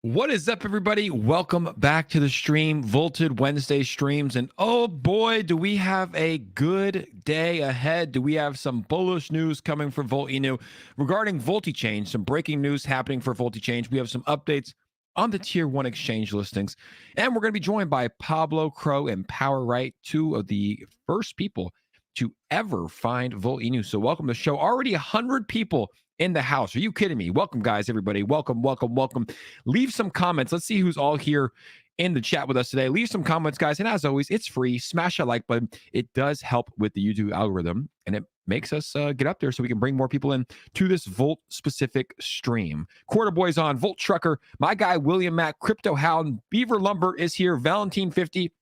What is up, everybody? Welcome back to the stream, Volted Wednesday streams. And oh boy, do we have a good day ahead. Do we have some bullish news coming for Volt Inu regarding VoltiChange, some breaking news happening for VoltiChange. We have some updates on the tier 1 exchange listings. And we're going to be joined by Pablo CRO and Power Wright, two of the first people to ever find Volt Inu. So welcome to the show. Already 100 people in the house. Are you kidding me? Welcome, guys, everybody. Welcome. Leave some comments. Let's see who's all here in the chat with us today. Leave some comments, guys. And as always, it's free. Smash that like button. It does help with the YouTube algorithm, and it makes us get up there so we can bring more people in to this Volt specific stream. Quarter Boys on, Volt Trucker, my guy William Matt, Crypto Hound, Beaver Lumber is here, Valentine 50.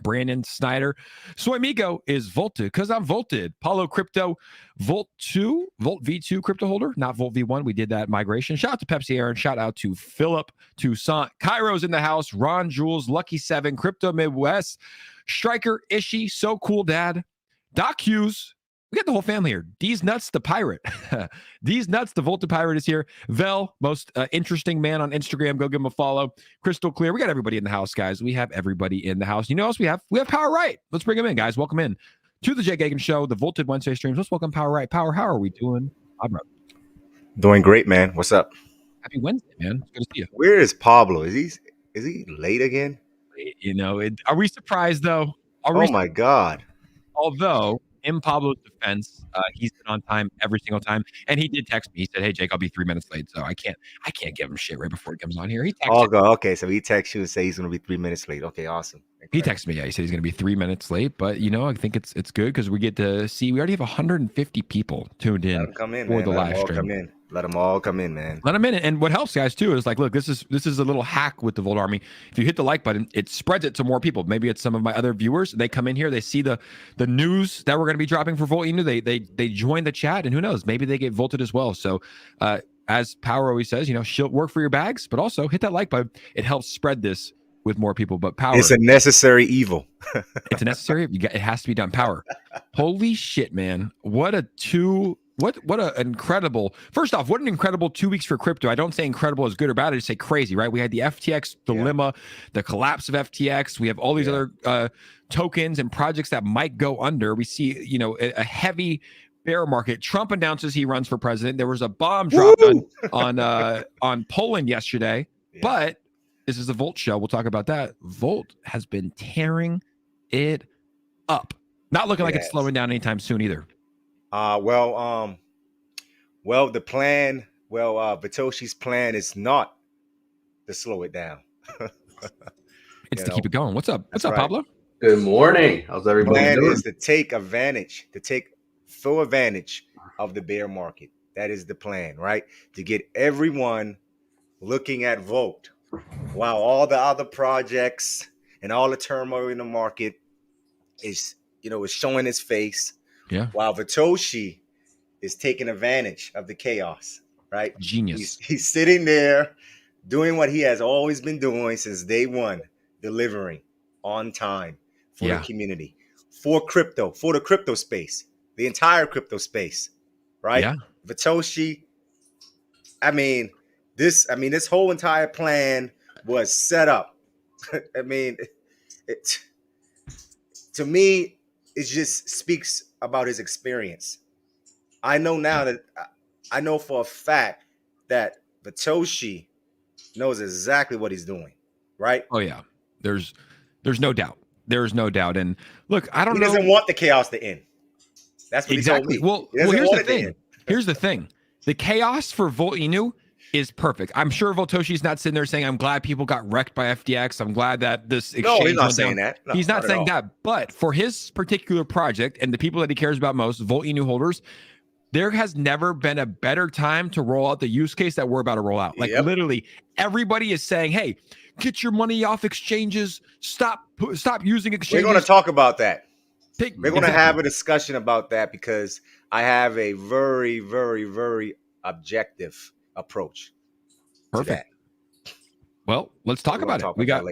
Brandon Snyder. Soy Migo is Volted because I'm Volted. Paulo Crypto, Volt V2 crypto holder, not Volt V1. We did that migration. Shout out to Pepsi Aaron. Shout out to Philip Toussaint. Cairo's in the house. Ron Jules, Lucky 7, Crypto Midwest, Striker Ishi, So Cool Dad, Doc Hughes. We got the whole family here. D's Nuts, the pirate. D's Nuts, the Volta pirate is here. Vel, most interesting man on Instagram. Go give him a follow. Crystal Clear. We got everybody in the house, guys. We have everybody in the house. You know what else we have? We have Power Wright. Let's bring him in, guys. Welcome in to the Jay Gagan Show, the Volted Wednesday streams. Let's welcome Power Wright. Power, how are we doing? Doing great, man. What's up? Happy Wednesday, man. It's good to see you. Where is Pablo? Is he late again? You know, are we surprised though? My God. Although, in Pablo's defense, he's been on time every single time, and he did text me. He said, "Hey, Jake, I'll be 3 minutes late." So I can't give him shit right before he comes on here. He texted. Okay. So he texts you and say he's going to be 3 minutes late. Okay, awesome. He texted me. Yeah, he said he's going to be 3 minutes late, but you know, I think it's good because we get to see. We already have 150 people tuned in for the live stream. Let them all come in, man. Let them in. And what helps, guys, too, is like, look, this is a little hack with the Volt Army. If you hit the like button, it spreads it to more people. Maybe it's some of my other viewers. They come in here, they see the news that we're going to be dropping for Volt Inu. They join the chat, and who knows, maybe they get volted as well. So as Power always says, you know, she'll work for your bags, but also hit that like button. It helps spread this with more people. But Power, it's a necessary evil. It's a necessary. It has to be done. Power. Holy shit, man! What an incredible, first off, what an incredible 2 weeks for crypto. I don't say incredible is good or bad. I just say crazy, right? We had the FTX dilemma, the collapse of FTX. We have all these other tokens and projects that might go under. We see, you know, a heavy bear market. Trump announces he runs for president. There was a bomb dropped on Poland yesterday, but this is a Volt show. We'll talk about that. Volt has been tearing it up. Not looking like it's slowing down anytime soon either. The plan, Vitoshi's plan is not to slow it down. It's to keep it going. What's up? What's up, Pablo? Good morning. How's everybody doing? The plan is to take full advantage of the bear market. That is the plan, right? To get everyone looking at Volt while all the other projects and all the turmoil in the market is showing its face. Yeah. While Vitoshi is taking advantage of the chaos, right? Genius. He's sitting there doing what he has always been doing since day one, delivering on time for the community, for the crypto space, the entire crypto space, right? Yeah. Vitoshi, this whole entire plan was set up. To me, it just speaks about his experience. I know for a fact that Vitoshi knows exactly what he's doing, right? Oh yeah, there's no doubt. There's no doubt. And look, I don't know. He doesn't want the chaos to end. That's what exactly. He told me. Well, here's the thing. Here's the thing. The chaos for Volt Inu is perfect. I'm sure Vitoshi's not sitting there saying, "I'm glad people got wrecked by FTX. I'm glad that this exchange." No, he's not saying that. No, he's not saying that. But for his particular project and the people that he cares about most, Volt Inu holders, there has never been a better time to roll out the use case that we're about to roll out. Like literally, everybody is saying, "Hey, get your money off exchanges. Stop using exchanges." We're going to talk about that. We're going to have a discussion about that because I have a very, very, very objective approach. Perfect. Well, let's talk about it. We got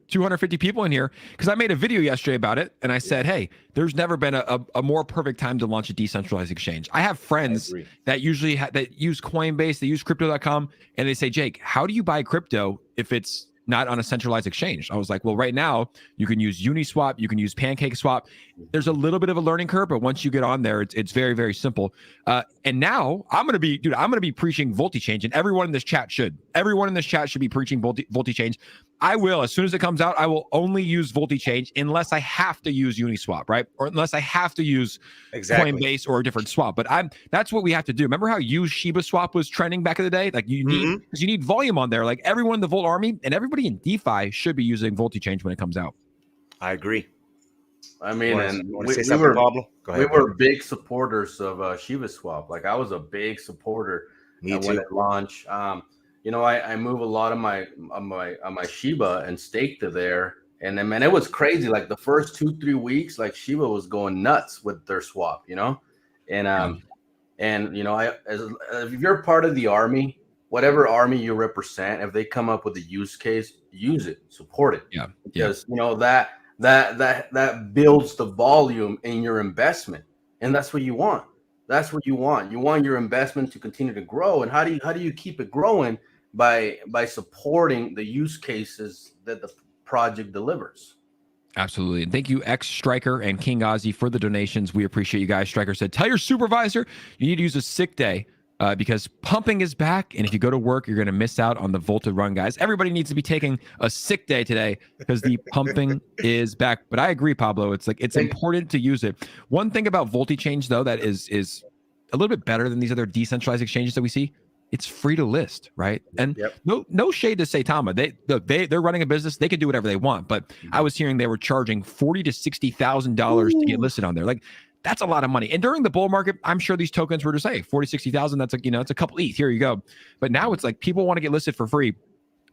250 people in here because I made a video yesterday about it, and I said, hey, there's never been a more perfect time to launch a decentralized exchange. I have friends that usually that use Coinbase, they use crypto.com, and they say, Jake, how do you buy crypto if it's not on a centralized exchange? I was like, well, right now you can use Uniswap, you can use PancakeSwap. There's a little bit of a learning curve, but once you get on there, it's very, very simple. And now I'm going to be preaching VoltiChange, and everyone in this chat should. Everyone in this chat should be preaching VoltiChange. I will, as soon as it comes out, I will only use VoltiChange unless I have to use Uniswap, right? Or unless I have to use Coinbase or a different swap. But that's what we have to do. Remember how 𝗖𝗎𝗓 swap was trending back in the day? Like you need volume on there. Like everyone in the Volt army and everybody in DeFi should be using VoltiChange when it comes out. I agree. I mean, we were big supporters of 𝗎𝗓 swap. Like I was a big supporter when it launched. You know, I move a lot of my Shiba and stake to there. And then, man, it was crazy. Like the first 2-3 weeks, like Shiba was going nuts with their swap, you know? And, and you know, if you're part of the army, whatever army you represent, if they come up with a use case, use it, support it. Yeah. Because, you know, that builds the volume in your investment. And that's what you want. That's what you want. You want your investment to continue to grow. And how do you keep it growing? By supporting the use cases that the project delivers. Absolutely. And thank you, Striker and King Ozzy, for the donations. We appreciate you guys. Striker said, tell your supervisor you need to use a sick day because pumping is back. And if you go to work, you're going to miss out on the Volted run, guys. Everybody needs to be taking a sick day today because the pumping is back. But I agree, Pablo. It's important to use it. One thing about VoltiChange, though, that is a little bit better than these other decentralized exchanges that we see. It's free to list, right? And no shade to 𝗖𝗓𝗡𝗧. They're running a business. They can do whatever they want. But I was hearing they were charging $40,000 to $60,000 to get listed on there. Like that's a lot of money. And during the bull market, I'm sure these tokens were just $40,000, $60,000. That's it's a couple ETH. Here you go. But now it's like people want to get listed for free.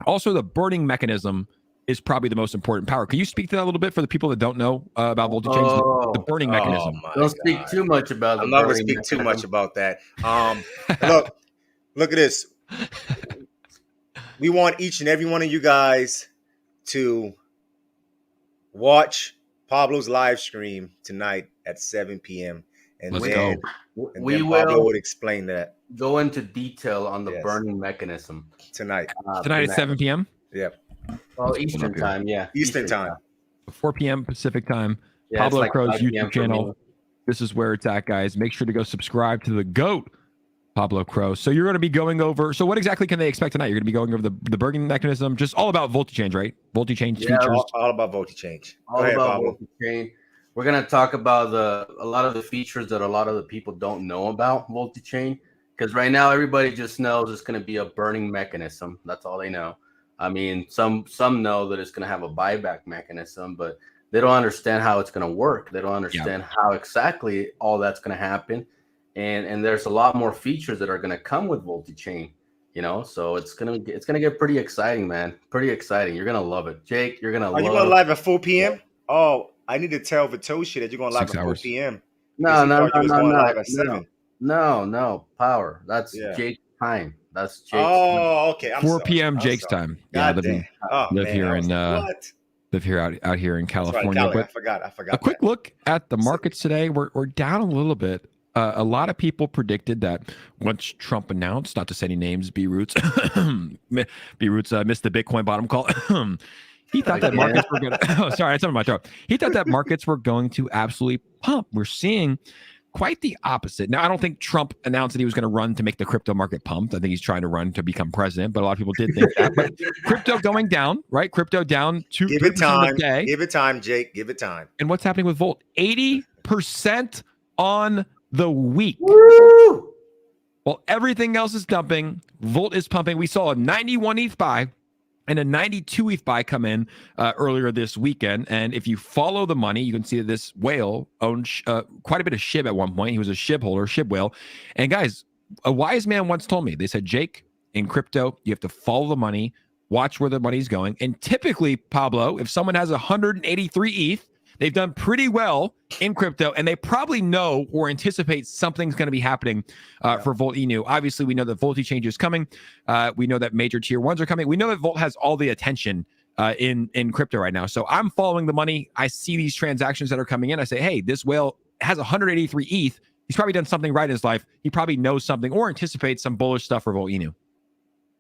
Also, the burning mechanism is probably the most important power. Can you speak to that a little bit for the people that don't know about VoltiChange? The burning mechanism. Don't speak too much about. I'm not going to speak too much about that. Look at this. We want each and every one of you guys to watch Pablo's live stream tonight at 7 p.m. And we Pablo would explain that. Go into detail on the burning mechanism tonight. Tonight at 7 p.m.? Yeah. Well, Eastern time, yeah. Eastern time. 4 p.m. Pacific time. Yeah, Pablo like CRO's YouTube channel. This is where it's at, guys. Make sure to go subscribe to the GOAT, Pablo CRO. So you're going to be going over. So what exactly can they expect tonight? You're going to be going over the burning mechanism, just all about VoltiChange, right? VoltiChange features. All about VoltiChange. All about VoltiChange. We're going to talk about a lot of the features that a lot of the people don't know about VoltiChange, because right now everybody just knows it's going to be a burning mechanism. That's all they know. I mean, some know that it's going to have a buyback mechanism, but they don't understand how it's going to work. They don't understand how exactly all that's going to happen. And there's a lot more features that are going to come with VoltiChange, so it's gonna get pretty exciting, man. Pretty exciting. You're gonna love it, Jake. You're gonna. Are you going live at 4 p.m.? Oh, I need to tell Vitoshi that you're going live at 4 p.m. No, Power. That's Jake's time. That's Jake's. Oh, okay. 4 p.m. Jake's time. God live here out here in California. Right, I forgot. A quick look at the markets today. We're down a little bit. A lot of people predicted that once Trump announced, not to say any names, 𝗖𝗎𝗓𝗡𝗡𝗖𝗧 missed the Bitcoin bottom call. He thought that markets were going to. Oh, sorry, I said my throat. He thought that markets were going to absolutely pump. We're seeing quite the opposite. Now, I don't think Trump announced that he was going to run to make the crypto market pumped. I think he's trying to run to become president, but a lot of people did think that. But crypto going down, right? Crypto down 2%. Give it time. Give it time, Jake. Give it time. And what's happening with Volt? 80% on the week. Woo! While everything else is dumping, Volt is pumping. We saw a 91 ETH buy and a 92 ETH buy come in earlier this weekend. And if you follow the money, you can see that this whale owned quite a bit of SHIB at one point. He was a SHIB holder, SHIB whale. And guys, a wise man once told me, they said, Jake, in crypto, you have to follow the money, watch where the money's going. And typically, Pablo, if someone has 183 ETH, They've done pretty well in crypto, and they probably know or anticipate something's going to be happening for Volt Inu. Obviously, we know that VoltiChange is coming. We know that major tier ones are coming. We know that Volt has all the attention in crypto right now. So I'm following the money. I see these transactions that are coming in. I say, hey, this whale has 183 ETH. He's probably done something right in his life. He probably knows something or anticipates some bullish stuff for Volt Inu.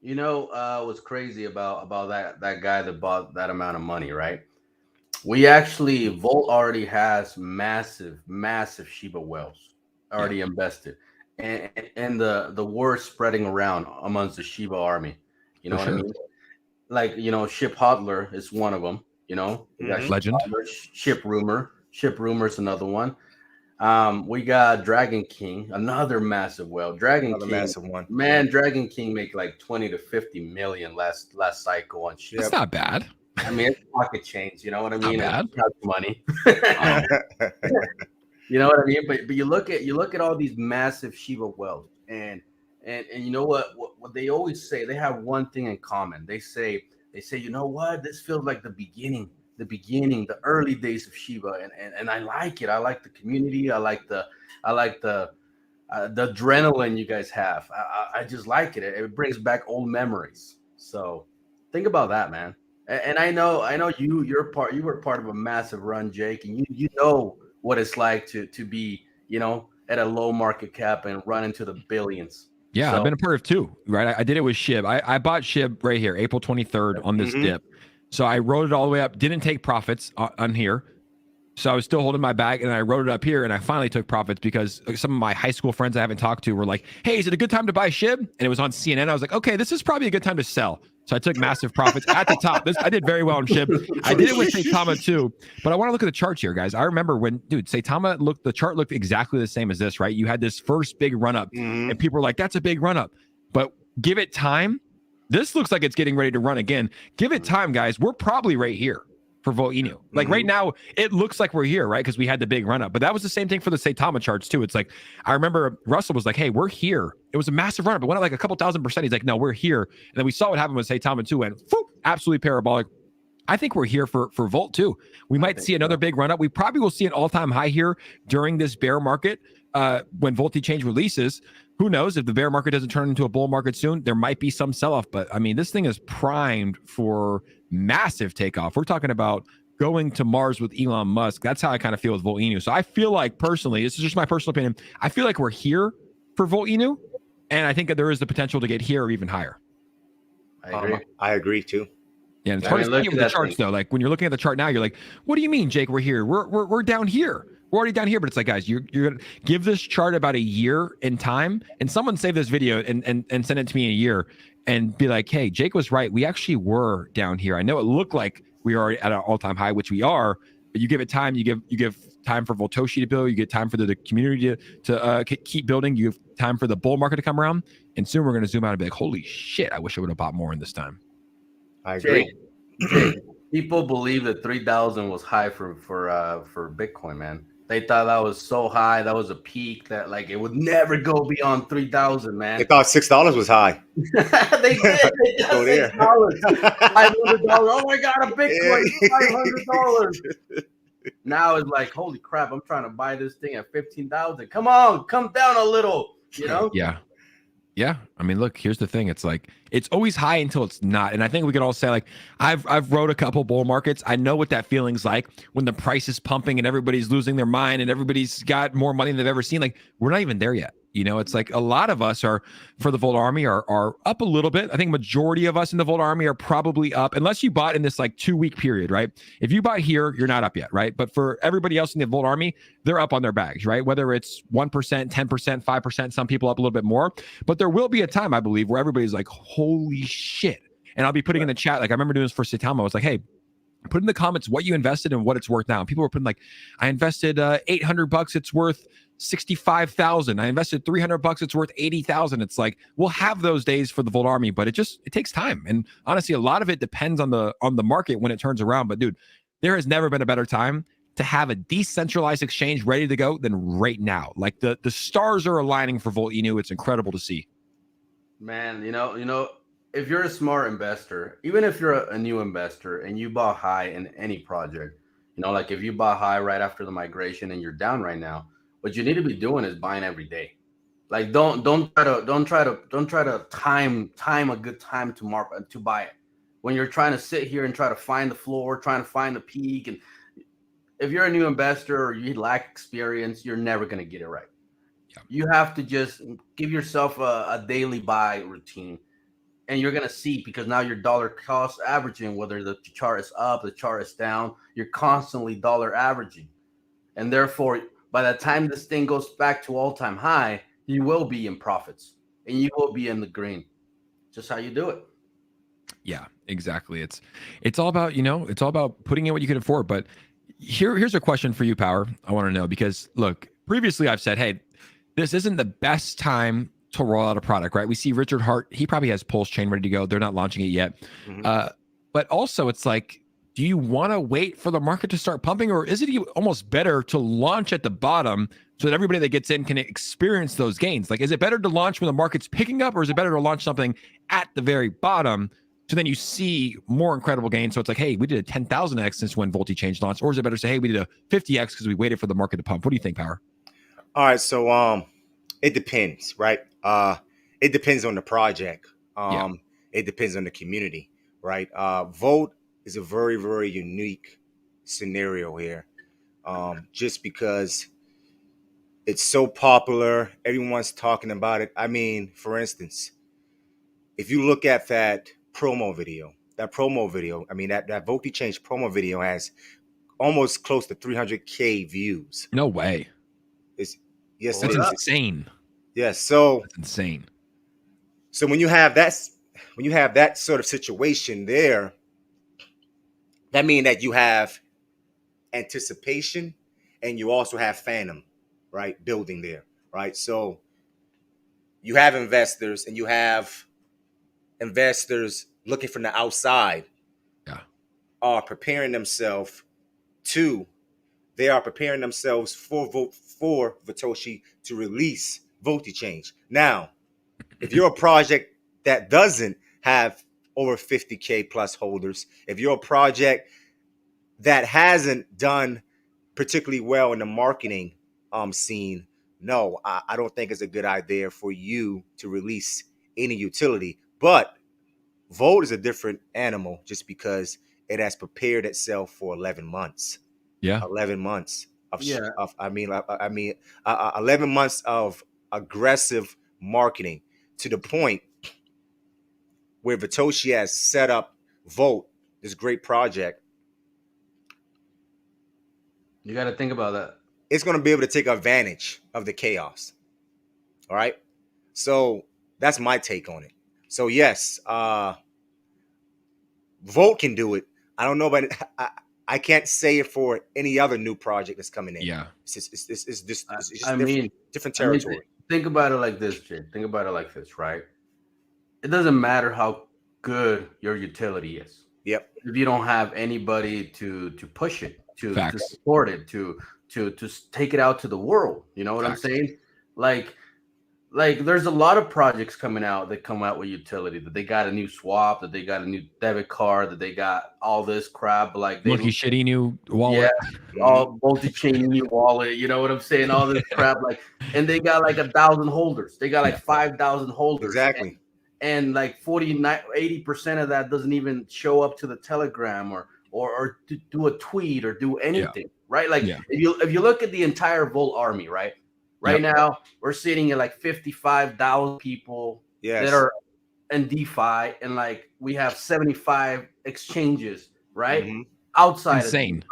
You know, what's crazy about that guy that bought that amount of money, right? Volt already has massive Shiba whales already invested, and the word spreading around amongst the Shiba army. You know what I mean? Like, you know, Ship Hodler is one of them. You know, Legend. Ship Rumor is another one. We got Dragon King, another massive whale. Dragon King, massive one. Man, Dragon King make like 20 to 50 million last cycle on ship. That's not bad. I mean, it's pocket change. You know what I mean? Not bad. It's money. You know what I mean? But you look at all these massive Shiba whales, and you know what they always say. They have one thing in common. They say, you know what? This feels like the beginning, the early days of Shiba, and I like it. I like the community. I like the adrenaline you guys have. I just like it. It brings back old memories. So think about that, man. And I know you were part of a massive run, Jake, and you know what it's like to be, you know, at a low market cap and run into the billions. Yeah, so, I've been a part of two, right? I did it with SHIB. I bought SHIB right here, April 23rd on this dip. So I rode it all the way up, didn't take profits on here. So I was still holding my bag, and I rode it up here, and I finally took profits because some of my high school friends I haven't talked to were like, hey, is it a good time to buy SHIB? And it was on CNN. I was like, okay, this is probably a good time to sell. So I took massive profits at the top. I did very well in SHIB. I did it with 𝗖𝗧𝗧 too, but I want to look at the charts here, guys. I remember when, dude, 𝗖𝗧𝗧 the chart looked exactly the same as this, right? You had this first big run up, and people were like, that's a big run up. But give it time. This looks like it's getting ready to run again. Give it time, guys. We're probably right here for Volt Inu. Like right now, it looks like we're here, right? Because we had the big run up. But that was the same thing for the 𝗖𝗧𝗧 charts too. It's like, I remember Russell was like, hey, we're here. It was a massive run up. It went up like a couple 1,000%. He's like, no, we're here. And then we saw what happened with 𝗖𝗧𝗧 too, and whoop, absolutely parabolic. I think we're here for Volt too. We might see another big run up. We probably will see an all-time high here during this bear market when VoltiChange releases. Who knows if the bear market doesn't turn into a bull market soon? There might be some sell-off, but I mean, this thing is primed for massive takeoff. We're talking about going to Mars with Elon Musk. That's how I kind of feel with Volt Inu. So I feel like personally, this is just my personal opinion, I feel like we're here for Volt Inu, and I think that there is the potential to get here or even higher. I agree too. Yeah, and it's hard to see it with the charts though. Like when you're looking at the chart now, you're like, what do you mean, Jake, we're here? We're down here. We're already down here, but it's like, guys, you're gonna give this chart about a year in time, and someone save this video and send it to me in a year and be like, hey, Jake was right. We actually were down here. I know it looked like we are at an all-time high, which we are, but you give it time. You give time for Voltoshi to build. You get time for the community to keep building. You give time for the bull market to come around, and soon we're going to zoom out and be like, holy shit, I wish I would have bought more in this time. I agree. Jake, people believe that 3,000 was high for Bitcoin, man. They thought that was so high. That was a peak that like it would never go beyond 3,000, man. They thought $6 was high. They did. They got $6. $500. Oh my God, a Bitcoin, $500. Now it's like, holy crap! I'm trying to buy this thing at 15,000. Come on, come down a little. You know? Yeah. I mean, look, here's the thing. It's like, it's always high until it's not. And I think we could all say, like, I've rode a couple bull markets. I know what that feeling's like when the price is pumping and everybody's losing their mind and everybody's got more money than they've ever seen. Like, we're not even there yet. You know, it's like a lot of us are for the Volt Army are up a little bit. I think majority of us in the Volt Army are probably up, unless you bought in this like 2-week period, right? If you bought here, you're not up yet, right? But for everybody else in the Volt Army, they're up on their bags, right? Whether it's 1%, 10%, 5%, some people up a little bit more. But there will be a time, I believe, where everybody's like, holy shit. And I'll be putting in the chat, like I remember doing this for 𝗖𝗧𝗧. I was like, hey, put in the comments what you invested and what it's worth now. And people were putting like, I invested $800, it's worth 65,000. I invested $300, it's worth 80,000. It's like, we'll have those days for the Volt Army, but it takes time. And honestly, a lot of it depends on the market when it turns around. But dude, there has never been a better time to have a decentralized exchange ready to go than right now. Like the stars are aligning for Volt Inu. It's incredible to see. Man, you know, if you're a smart investor, even if you're a new investor and you bought high in any project, You know, like if you bought high right after the migration and you're down right now, what you need to be doing is buying every day. Like don't try to time a good time to buy it. When you're trying to sit here and try to find the floor, trying to find the peak, and if you're a new investor or you lack experience, you're never going to get it right. Yeah. You have to just give yourself a daily buy routine, and you're going to see, because now your dollar cost averaging, whether the chart is up, the chart is down, you're constantly dollar averaging. And therefore, by the time this thing goes back to all-time high, you will be in profits and you will be in the green. Just how you do it. Yeah, exactly. It's all about, it's all about putting in what you can afford. But here's a question for you, Power. I want to know, because look, previously I've said, hey, this isn't the best time to roll out a product, right? We see Richard Hart, he probably has Pulse Chain ready to go. They're not launching it yet. Mm-hmm. But also it's like, do you want to wait for the market to start pumping, or is it almost better to launch at the bottom so that everybody that gets in can experience those gains? Like, is it better to launch when the market's picking up, or is it better to launch something at the very bottom so then you see more incredible gains? So it's like, hey, we did a 10,000x since when VoltiChange launched, or is it better to say, hey, we did a 50x because we waited for the market to pump? What do you think, Power? All right, so it depends, right? It depends on the project. It depends on the community, right? Volt is a very, very unique scenario here, just because it's so popular. Everyone's talking about it. I mean, for instance, if you look at that promo video, I mean, that VoltiChange promo video has almost close to 300K views. No way. Yes, that's insane. Yes, so that's insane. So when you have that sort of situation there, that means that you have anticipation and you also have phantom, right, building there, right? So you have investors, and you have investors looking from the outside, are preparing themselves for Satoshi to release VoltiChange. Now, if you're a project that doesn't have over 50K plus holders, if you're a project that hasn't done particularly well in the marketing scene, no, I don't think it's a good idea for you to release any utility. But Volt is a different animal, just because it has prepared itself for 11 months. Yeah, 11 months of 11 months of aggressive marketing, to the point where Satoshi has set up Volt, this great project. You got to think about that. It's going to be able to take advantage of the chaos. All right. So that's my take on it. So yes, Volt can do it. I don't know, but I can't say it for any other new project that's coming in. Yeah. It's just different I territory. mean, think about it like this, Jay. Think about it like this, right? It doesn't matter how good your utility is. Yep. If you don't have anybody to push it, to support it, to take it out to the world. You know what I'm saying? Like there's a lot of projects coming out that come out with utility, that they got a new swap, that they got a new debit card, that they got all this crap, like they shitty new wallet. Yeah, all VoltiChange new wallet, you know what I'm saying? All this crap, like, and they got like 1,000 holders. They got like 5,000 holders. Exactly. And like 80% of that doesn't even show up to the Telegram or do a tweet or do anything, right? Like if you look at the entire Volt army, right? Right now, we're sitting at like 55,000 people that are in DeFi, and like we have 75 exchanges, right? Mm-hmm. Outside insane. of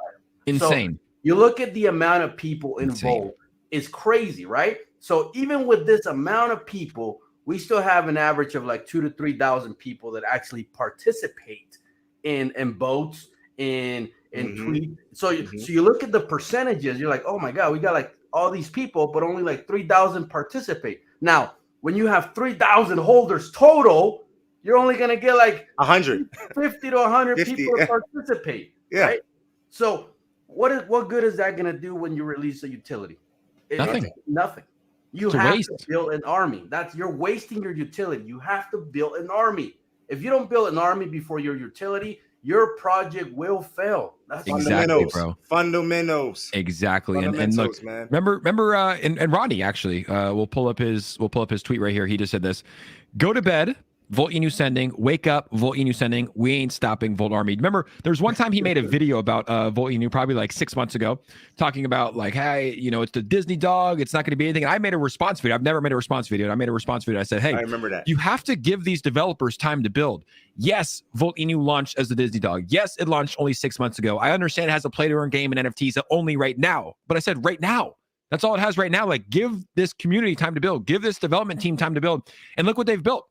insane. So you look at the amount of people in Volt, it's crazy, right? So even with this amount of people, we still have an average of like 2,000 to 3,000 people that actually participate in boats, in tweet. So you look at the percentages, you're like, oh my God, we got like all these people, but only like 3,000 participate. Now, when you have 3,000 holders total, you're only going to get like 100, 50 to 100 people to participate. Yeah. Right? So what good is that going to do when you release a utility? Nothing. You have to build an army. You're wasting your utility. You have to build an army. If you don't build an army before your utility, your project will fail. That's Exactly, bro. Fundamentals. Exactly. And look, man. remember, and Rodney actually, we'll pull up his tweet right here. He just said this: "Go to bed, Volt Inu sending. Wake up, Volt Inu sending. We ain't stopping, Volt Army." Remember, there's one time he made a video about Volt Inu, probably like 6 months ago, talking about like, hey, you know, it's the Disney dog. It's not going to be anything. And I made a response video. I've never made a response video. And I made a response video. I said, hey, I remember that. You have to give these developers time to build. Yes, Volt Inu launched as the Disney dog. Yes, it launched only 6 months ago. I understand it has a play-to-earn game and NFTs only right now. But I said right now. That's all it has right now. Like, give this community time to build. Give this development team time to build. And look what they've built.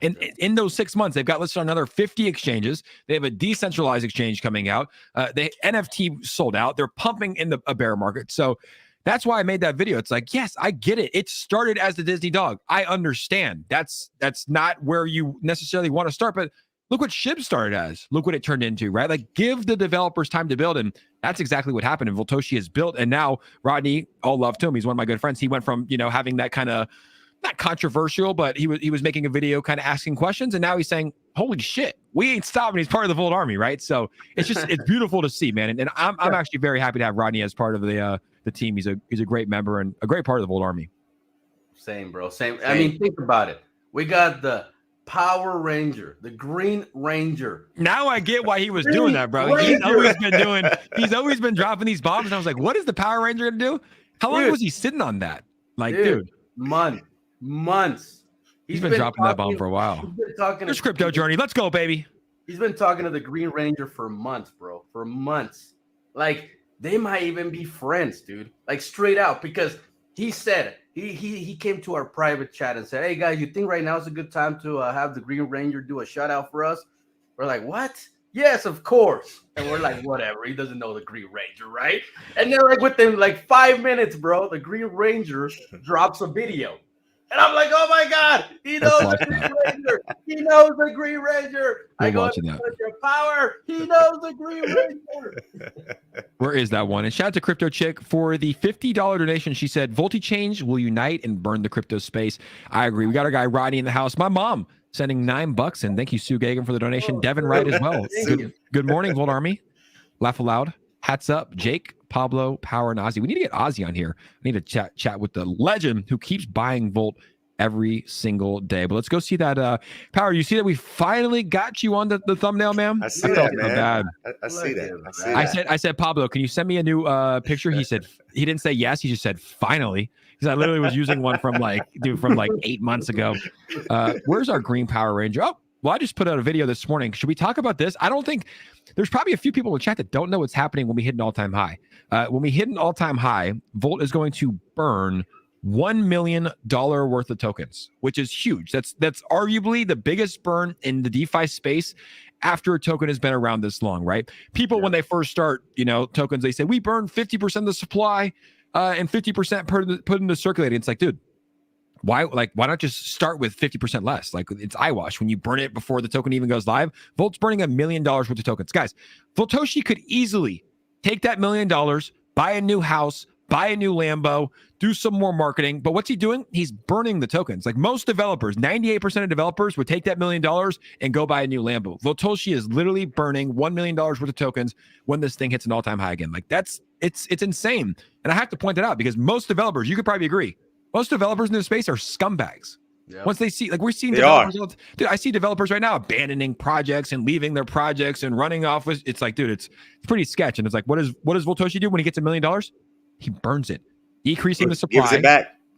And in those 6 months, they've got listed on another 50 exchanges. They have a decentralized exchange coming out. The NFT sold out. They're pumping in a bear market. So that's why I made that video. It's like, yes, I get it. It started as the Disney dog. I understand. That's not where you necessarily want to start. But look what SHIB started as. Look what it turned into, right? Like, give the developers time to build. And that's exactly what happened. And Voltoshi has built. And now Rodney, all love to him. He's one of my good friends. He went from, you know, having that kind of, not controversial, but he was making a video kind of asking questions, and now he's saying, holy shit, we ain't stopping. He's part of the Volt Army, right? So it's beautiful to see, man. And I'm actually very happy to have Rodney as part of the team. He's a great member and a great part of the Volt Army. Same, bro. Same. I mean, think about it. We got the Power Ranger, the Green Ranger. Now I get why he was doing that, bro. He's always been dropping these bombs, and I was like, what is the Power Ranger gonna do? How long was he sitting on that? Like, dude. Months. He's been dropping that bomb for a while. He's been talking There's Crypto Journey. Let's go, baby. He's been talking to the Green Ranger for months, bro. For months. Like, they might even be friends, dude. Like, straight out. Because he said, he came to our private chat and said, hey, guys, you think right now is a good time to have the Green Ranger do a shout out for us? We're like, what? Yes, of course. And we're like, whatever. He doesn't know the Green Ranger, right? And then, like, within like 5 minutes, bro, the Green Ranger drops a video. And I'm like, oh my God, he knows the Green Ranger. He knows the Green Ranger. I go watching that. Your power. He knows the Green Ranger. Where is that one? And shout out to Crypto Chick for the $50 donation. She said, VoltiChange will unite and burn the crypto space. I agree. We got our guy Rodney in the house. My mom sending $9. And thank you, Sue Gagan, for the donation. Devin Wright as well. Good morning, Volt Army. Laugh aloud. Hats up, Jake, Pablo, Power, and Ozzy. We need to get Ozzy on here. We need to chat with the legend who keeps buying Volt every single day. But let's go see that. Power, you see that we finally got you on the thumbnail, man? I see that, man. Bad. I see that. I said, Pablo, can you send me a new picture? He said, he didn't say yes. He just said, finally. Because I literally was using one from like 8 months ago. Where's our Green Power Ranger? Oh, well, I just put out a video this morning. Should we talk about this? I don't think there's probably a few people in chat that don't know what's happening when we hit an all-time high. When we hit an all-time high, Volt is going to burn $1 million worth of tokens, which is huge. That's arguably the biggest burn in the DeFi space after a token has been around this long, right? People, when they first start, tokens, they say, we burn 50% of the supply and 50% put into circulating. It's like, dude, why not just start with 50% less? Like, it's eyewash when you burn it before the token even goes live. Volt's burning $1 million worth of tokens. Guys, Voltoshi could easily take that $1 million, buy a new house, buy a new Lambo, do some more marketing. But what's he doing? He's burning the tokens. Like most developers, 98% of developers would take that $1 million and go buy a new Lambo. Voltoshi is literally burning $1 million worth of tokens when this thing hits an all-time high again. Like it's insane. And I have to point that out because most developers, you could probably agree, most developers in this space are scumbags. Yep. Once they see, like we're seeing developers, dude, I see developers right now abandoning projects and leaving their projects and running off with, it's like, dude, it's pretty sketch. And it's like, what does Voltoshi do when he gets $1 million? He burns it, decreasing the supply.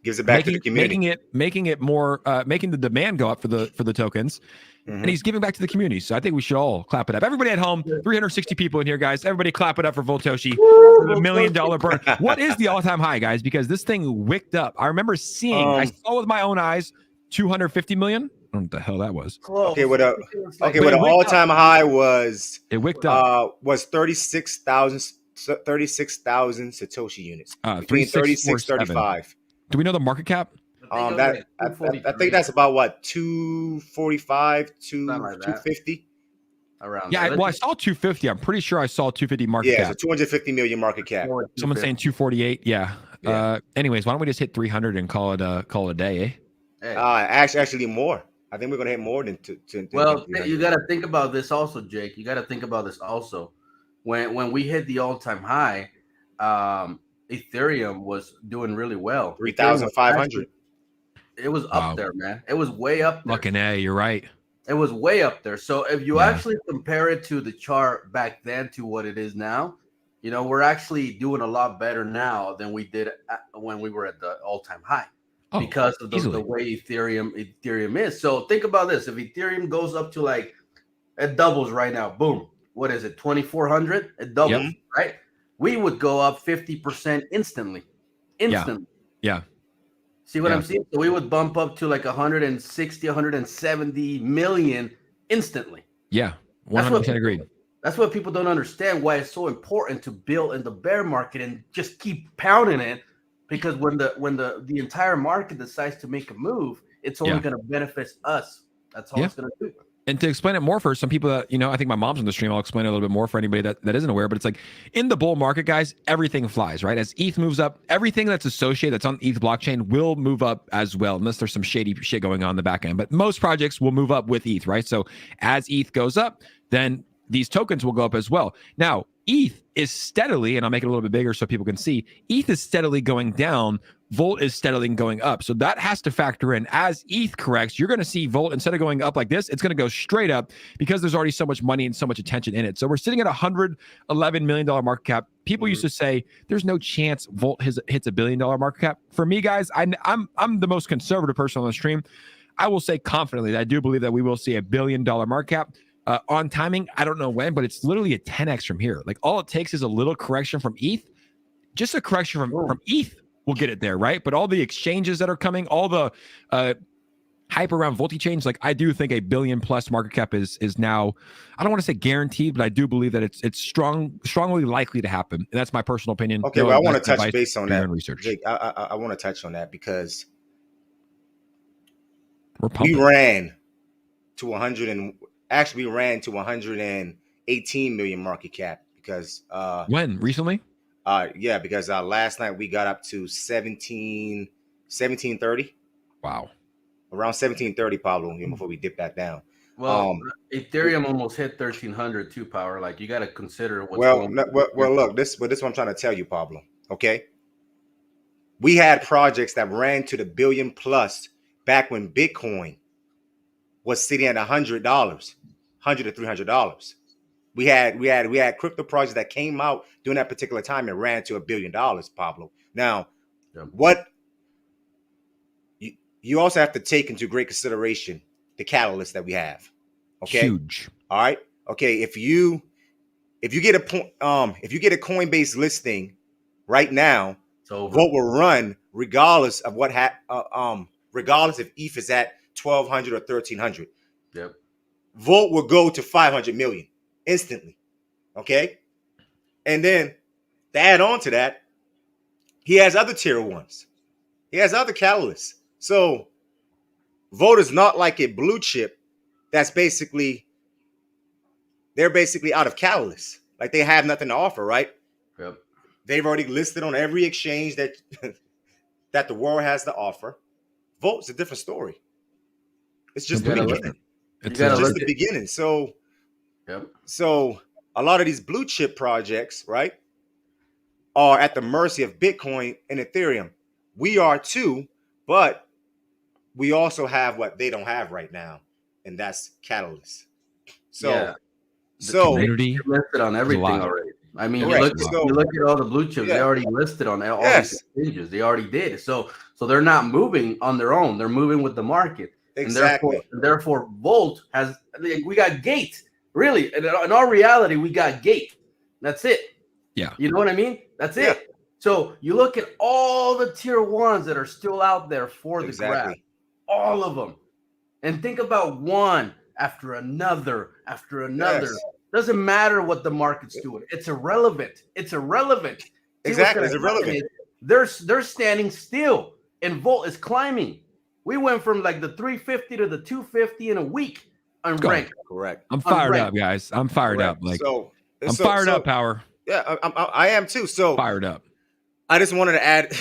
Gives it back to the community. Making it more, making the demand go up for the tokens. Mm-hmm. And he's giving back to the community. So I think we should all clap it up. Everybody at home, 360 people in here, guys. Everybody clap it up for Voltoshi for the $1 million burn. What is the all-time high, guys? Because this thing wicked up. I remember seeing, I saw with my own eyes, 250 million. I don't know what the hell that was. Okay, what an all-time high was? It wicked up. Was 36,000 Satoshi units. Between 36 35. Do we know the market cap? I think that's about what, 245 to 250 around. Yeah, I saw 250. I'm pretty sure I saw 250 market cap. Yeah, so 250 million market cap. Someone's saying 248. Yeah. Anyways, why don't we just hit 300 and call it a day, eh? Actually more. I think we're gonna hit more than than Well, 300. you got to think about this also, Jake. You got to think about this also. When we hit the all-time high, Ethereum was doing really well. 3,500. It was up Wow. there, man. It was way up there. Fucking A, you're right. It was way up there. So if you Yeah. actually compare it to the chart back then to what it is now, you know, we're actually doing a lot better now than we did when we were at the all-time high. Oh, because of the easily. way Ethereum is. So think about this. If Ethereum goes up to like, it doubles right now. Boom. What is it? 2,400? It doubles, right? We would go up 50% instantly. Instantly. Yeah. See what I'm saying? So we would bump up to like 160, 170 million instantly. Yeah. 100% agreed. That's what people don't understand, why it's so important to build in the bear market and just keep pounding it. Because when the entire market decides to make a move, it's only going to benefit us. That's all it's going to do. And to explain it more for some people that, you know, I think my mom's on the stream, I'll explain it a little bit more for anybody that isn't aware, but it's like in the bull market, guys, everything flies, right? As ETH moves up, everything that's associated, that's on ETH blockchain will move up as well, unless there's some shady shit going on in the back end. But most projects will move up with ETH, right? So as ETH goes up, then these tokens will go up as well. Now, ETH is steadily, and I'll make it a little bit bigger so people can see, ETH is steadily going down. Volt is steadily going up. So that has to factor in. As ETH corrects, you're going to see Volt, instead of going up like this, it's going to go straight up because there's already so much money and so much attention in it. So we're sitting at $111 million market cap. People used to say there's no chance Volt hits $1 billion market cap. For me, guys, I'm the most conservative person on the stream. I will say confidently that I do believe that we will see $1 billion market cap. On timing, I don't know when, but it's literally a 10x from here. Like all it takes is a little correction from ETH. Just a correction from ETH will get it there, right? But all the exchanges that are coming, all the hype around VoltiChange, like I do think $1 billion plus market cap is now, I don't want to say guaranteed, but I do believe that it's strongly likely to happen. And that's my personal opinion. Okay, well, I want to touch base on that. Research. Jake, I want to touch on that because we ran to 100 and actually we ran to 118 million market cap because when recently? Yeah, because last night we got up to 1730. Wow. Around 1730, Pablo, before we dip back down. Well, Ethereum almost hit 1,300 too, Power. Like you got to consider what's going on. Well, look, this is what I'm trying to tell you, Pablo. Okay, we had projects that ran to the $1 billion plus back when Bitcoin was sitting at $100 to $300. We had crypto projects that came out during that particular time and ran to $1 billion, Pablo. Now, what you also have to take into great consideration the catalyst that we have. Okay, huge. All right. Okay, if you get a Coinbase listing right now, Volt will run regardless of regardless if ETH is at 1,200 or 1,300. Yep. Volt will go to 500 million instantly. Okay. And then to add on to that, he has other tier ones. He has other catalysts. So Volt is not like a blue chip that's they're basically out of catalysts. Like they have nothing to offer, right? Yep. They've already listed on every exchange that that the world has to offer. Volt's a different story. It's just the beginning. It's just the beginning. So, so a lot of these blue chip projects, right, are at the mercy of Bitcoin and Ethereum. We are too, but we also have what they don't have right now, and that's catalyst. So, so community listed on everything already. I mean, you look at all the blue chips. They already listed on all these exchanges. They already did. So they're not moving on their own. They're moving with the market. Exactly. And therefore, Volt has. We got Gate. Really, in our reality, we got Gate. That's it. Yeah. You know what I mean? That's it. So you look at all the tier ones that are still out there for the grab. All of them. And think about one after another after another. Yes. Doesn't matter what the market's doing. It's irrelevant. It's irrelevant. Exactly. It's irrelevant. They're standing still, and Volt is climbing. We went from like the 350 to the 250 in a week on rank. Correct. I'm fired up, guys. I'm fired up. Like I'm fired up, Power. Yeah, I am too. So fired up. I just wanted to add,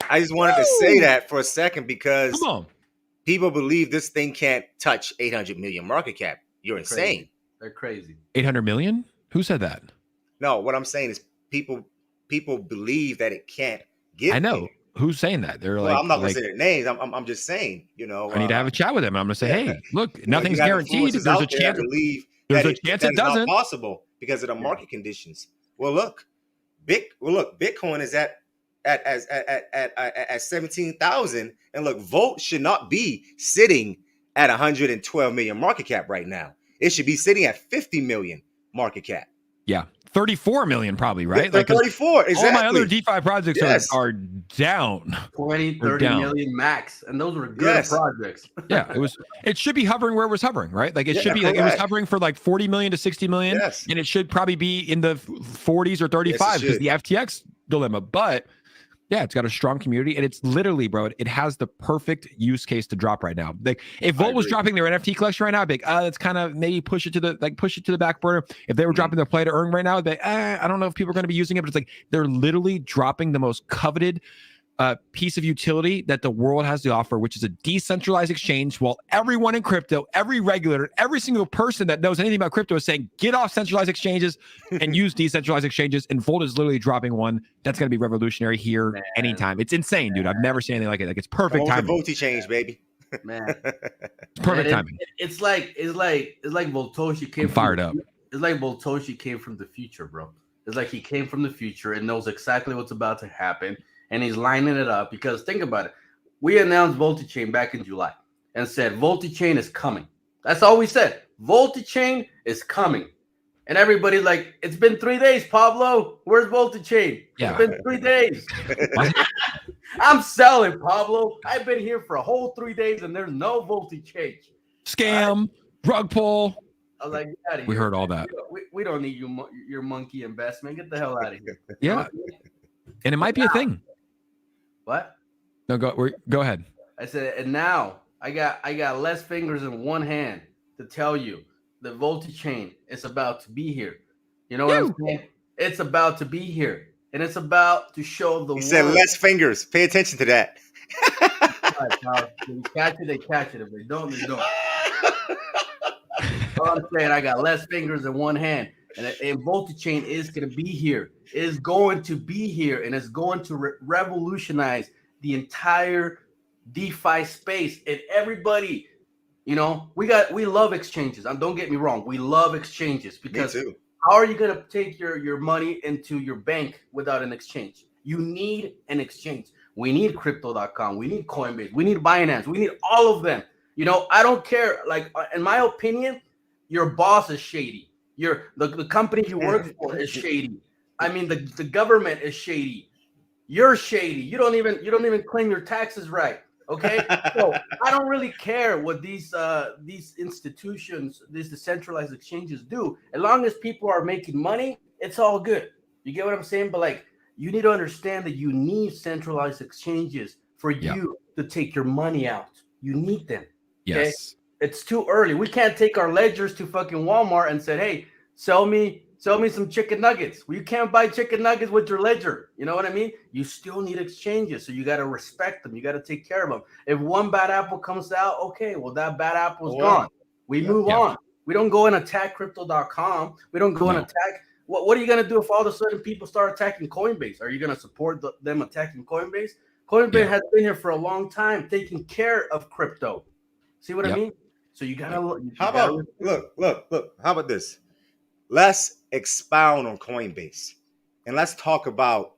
I just wanted to say that for a second because come on. People believe this thing can't touch 800 million market cap. You're insane. They're crazy. 800 million? Who said that? No, what I'm saying is people believe that it can't get I know. there. Who's saying that? They're Well, like, I'm not gonna say their names. I'm just saying, I need to have a chat with them. I'm gonna say, hey, look, nothing's you have guaranteed. influencers There's a out there chance. that believe There's that a chance that it is not doesn't. possible because of the market conditions. Well, look, Bitcoin is at 17,000, and look, Volt should not be sitting at 112 million market cap right now. It should be sitting at 50 million market cap. Yeah, 34 million probably, right? Like 34, exactly. All my other DeFi projects are down. 20, They're 30 down. million max, and those were good projects. Yeah, it should be hovering where it was hovering, right? Like it should be like it was hovering for like 40 million to 60 million, and it should probably be in the 40s or 35 because the FTX dilemma. But yeah, it's got a strong community, and it's literally, bro, it has the perfect use case to drop right now. Like if Volt was dropping their NFT collection right now, I'd be like, that's kind of maybe push it to the back burner. If they were dropping their play to earn right now, I'd be like, I don't know if people are going to be using it, but it's like they're literally dropping the most coveted piece of utility that the world has to offer, which is a decentralized exchange. While everyone in crypto, every regulator, every single person that knows anything about crypto is saying, get off centralized exchanges and use decentralized exchanges. And Volt is literally dropping one that's going to be revolutionary here anytime. It's insane, dude. I've never seen anything like it. Like it's perfect timing. VoltiChange, baby. Man, it's perfect timing. It's like VoltiChange came fired up. It's like VoltiChange came from the future, bro. It's like he came from the future and knows exactly what's about to happen. And he's lining it up because think about it. We announced VoltiChange back in July and said VoltiChange is coming. That's all we said. VoltiChange is coming. And everybody like, it's been 3 days, Pablo. Where's VoltiChange? Yeah. It's been 3 days. I'm selling, Pablo. I've been here for a whole 3 days and there's no VoltiChange. Scam, rug pull. I was like, get out of here. We heard all that. We don't need your monkey investment. Get the hell out of here. Yeah. And it might be a thing. What? No, go ahead. I said, and now I got less fingers in one hand to tell you the VoltiChange is about to be here. You know what I'm saying? It's about to be here, and it's about to show the world. He said less fingers. Pay attention to that. If they catch it, they catch it. If they don't, they don't. All I'm saying, I got less fingers in one hand, and VoltiChange is going to be here. Is going to be here, and it's going to revolutionize the entire DeFi space. And everybody, you know, we love exchanges. Don't get me wrong, we love exchanges because how are you going to take your money into your bank without an exchange? You need an exchange. We need Crypto.com. We need Coinbase. We need Binance. We need all of them. You know, I don't care. Like in my opinion, your boss is shady. The company you work for is shady. I mean, the government is shady. You're shady. You don't even claim your taxes right. Okay, so I don't really care what these institutions, these decentralized exchanges do. As long as people are making money, it's all good. You get what I'm saying? But like, you need to understand that you need centralized exchanges for you to take your money out. You need them. Okay? Yes. It's too early. We can't take our ledgers to fucking Walmart and say, hey, sell me some chicken nuggets. Well, you can't buy chicken nuggets with your ledger. You know what I mean? You still need exchanges. So you got to respect them. You got to take care of them. If one bad apple comes out, okay, well, that bad apple is gone. We move on. We don't go and attack crypto.com. We don't go and attack. What are you going to do if all of a sudden people start attacking Coinbase? Are you going to support them attacking Coinbase? Coinbase has been here for a long time taking care of crypto. See what I mean? So you got to look. Look. How about this? Let's expound on Coinbase and let's talk about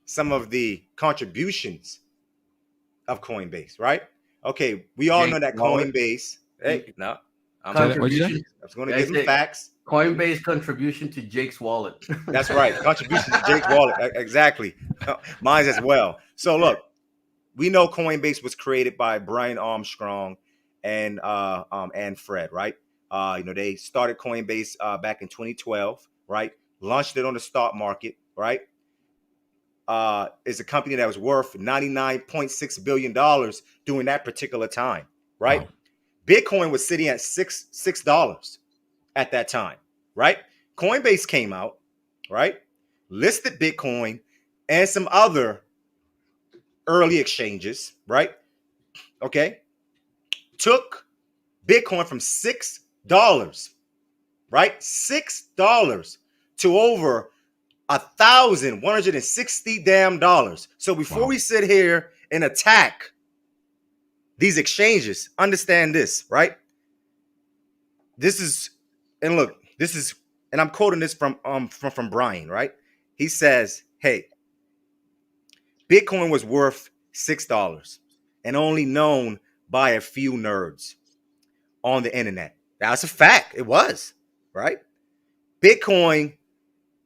some of the contributions of Coinbase, right? Okay, we all know that Coinbase. Hey, no, I'm going to give some facts. Coinbase contribution to Jake's wallet. That's right, contribution to Jake's wallet. Exactly, mine as well. So look, we know Coinbase was created by Brian Armstrong and Fred, right? They started Coinbase back in 2012, right? Launched it on the stock market, right? It's a company that was worth $99.6 billion during that particular time, right? Wow. Bitcoin was sitting at $6 at that time, right? Coinbase came out, right? Listed Bitcoin and some other early exchanges, right? Okay. took Bitcoin from $6, right? $6 to over $1,160 damn dollars. So before we sit here and attack these exchanges, understand this, right? And I'm quoting this from Brian, right? He says, hey, Bitcoin was worth $6 and only known by a few nerds on the internet. That's a fact. It was, right? Bitcoin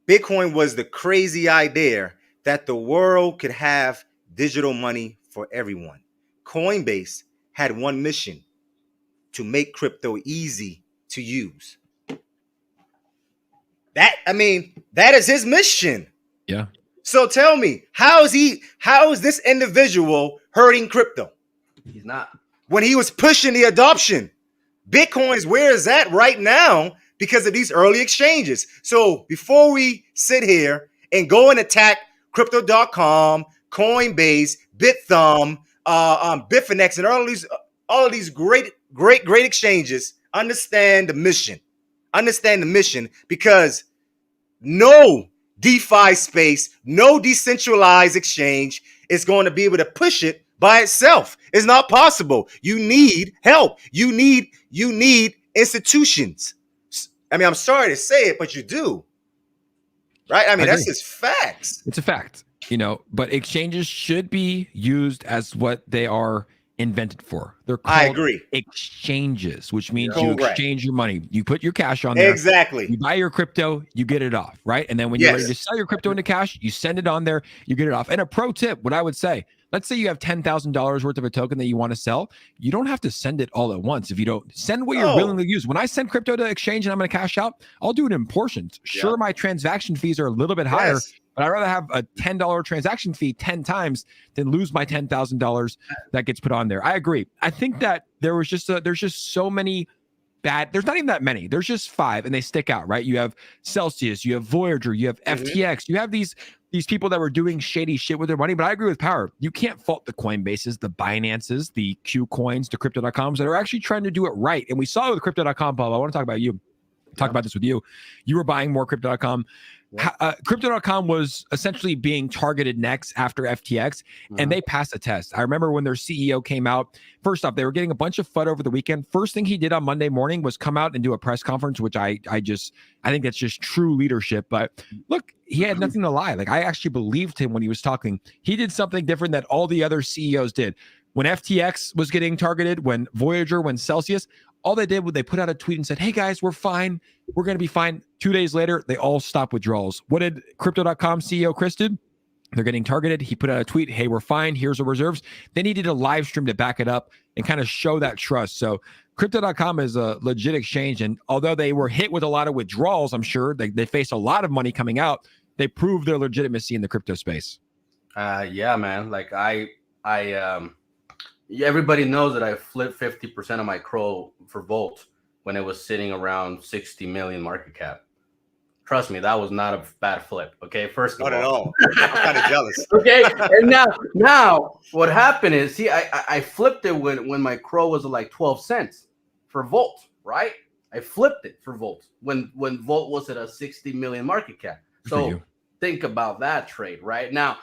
was the crazy idea that the world could have digital money for everyone. Coinbase had one mission: to make crypto easy to use. That is his mission. Yeah. So tell me, how is this individual hurting crypto? He's not. When he was pushing the adoption, Bitcoin's where is that right now because of these early exchanges. So before we sit here and go and attack crypto.com, Coinbase, Bithumb, Bitfinex, and all of these great exchanges, understand the mission. Understand the mission, because no DeFi space, no decentralized exchange is going to be able to push it by itself. It's not possible. You need help. You need institutions. I mean, I'm sorry to say it, but you do. Right? I mean, that's just facts. It's a fact, but exchanges should be used as what they are invented for. They're called exchanges, which means you exchange your money. You put your cash on there. Exactly. You buy your crypto, you get it off, right? And then when you're ready to sell your crypto into cash, you send it on there, you get it off. And a pro tip, what I would say, let's say you have $10,000 worth of a token that you want to sell. You don't have to send it all at once. If you don't send what you're willing to use. When I send crypto to exchange and I'm going to cash out, I'll do it in portions. Sure, my transaction fees are a little bit higher, but I'd rather have a $10 transaction fee 10 times than lose my $10,000 that gets put on there. I agree. I think that there's just so many bad. There's not even that many. There's just 5, and they stick out, right? You have Celsius, you have Voyager, you have FTX, you have these people that were doing shady shit with their money. But I agree with Power. You can't fault the Coinbases, the Binances, the Q coins, the crypto.coms that are actually trying to do it right. And we saw it with crypto.com, Paul. I want to talk about you. Talk about this with you. You were buying more crypto.com. Crypto.com was essentially being targeted next after FTX, and they passed a test. I remember when their CEO came out. First off, they were getting a bunch of FUD over the weekend. First thing he did on Monday morning was come out and do a press conference, which I think that's just true leadership. But look, he had nothing to lie. Like, I actually believed him when he was talking. He did something different that all the other CEOs did. When FTX was getting targeted, when Voyager, when Celsius, all they did was they put out a tweet and said, hey guys, we're fine. We're going to be fine. 2 days later, they all stopped withdrawals. What did crypto.com CEO Chris did? They're getting targeted. He put out a tweet, hey, we're fine. Here's the reserves. Then he did a live stream to back it up and kind of show that trust. So crypto.com is a legit exchange. And although they were hit with a lot of withdrawals, I'm sure they faced a lot of money coming out. They proved their legitimacy in the crypto space. Yeah, man. Like everybody knows that I flipped 50% of my CRO for Volt when it was sitting around 60 million market cap. Trust me, that was not a bad flip. Okay, first of all. Not at all. I'm kind of jealous. Okay, and now what happened is, see, I flipped it when my CRO was like 12 cents for Volt, right? I flipped it for Volt when Volt was at a 60 million market cap. So think about that trade, right? Now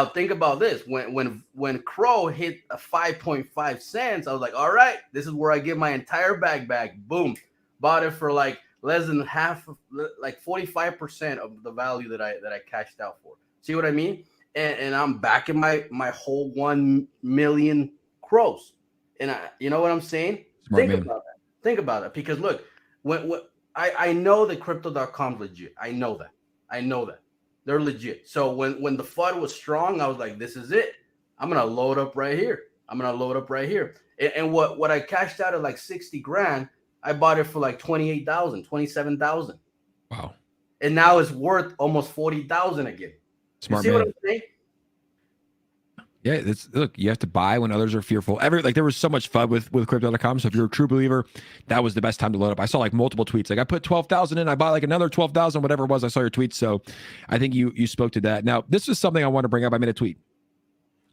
think about this. When CRO hit a 5.5 cents, I was like, all right, this is where I get my entire bag back. Boom. Bought it for like less than half, like 45% of the value that I cashed out for. See what I mean? And I'm back in my whole 1 million CROs. And you know what I'm saying? Think about that. Because look, when I know that crypto.com is legit. I know that. They're legit. So when the FUD was strong, I was like, this is it. I'm going to load up right here. And what I cashed out at like 60 grand, I bought it for like 28,000, 27,000. Wow. And now it's worth almost 40,000 again. Smart, you see man. what I'm saying? Yeah, look, you have to buy when others are fearful. There was so much fun with crypto.com. So if you're a true believer, that was the best time to load up. I saw like multiple tweets. Like I put 12,000 in, I bought like another 12,000, whatever it was. I saw your tweets. So I think you spoke to that. Now, this is something I want to bring up. I made a tweet.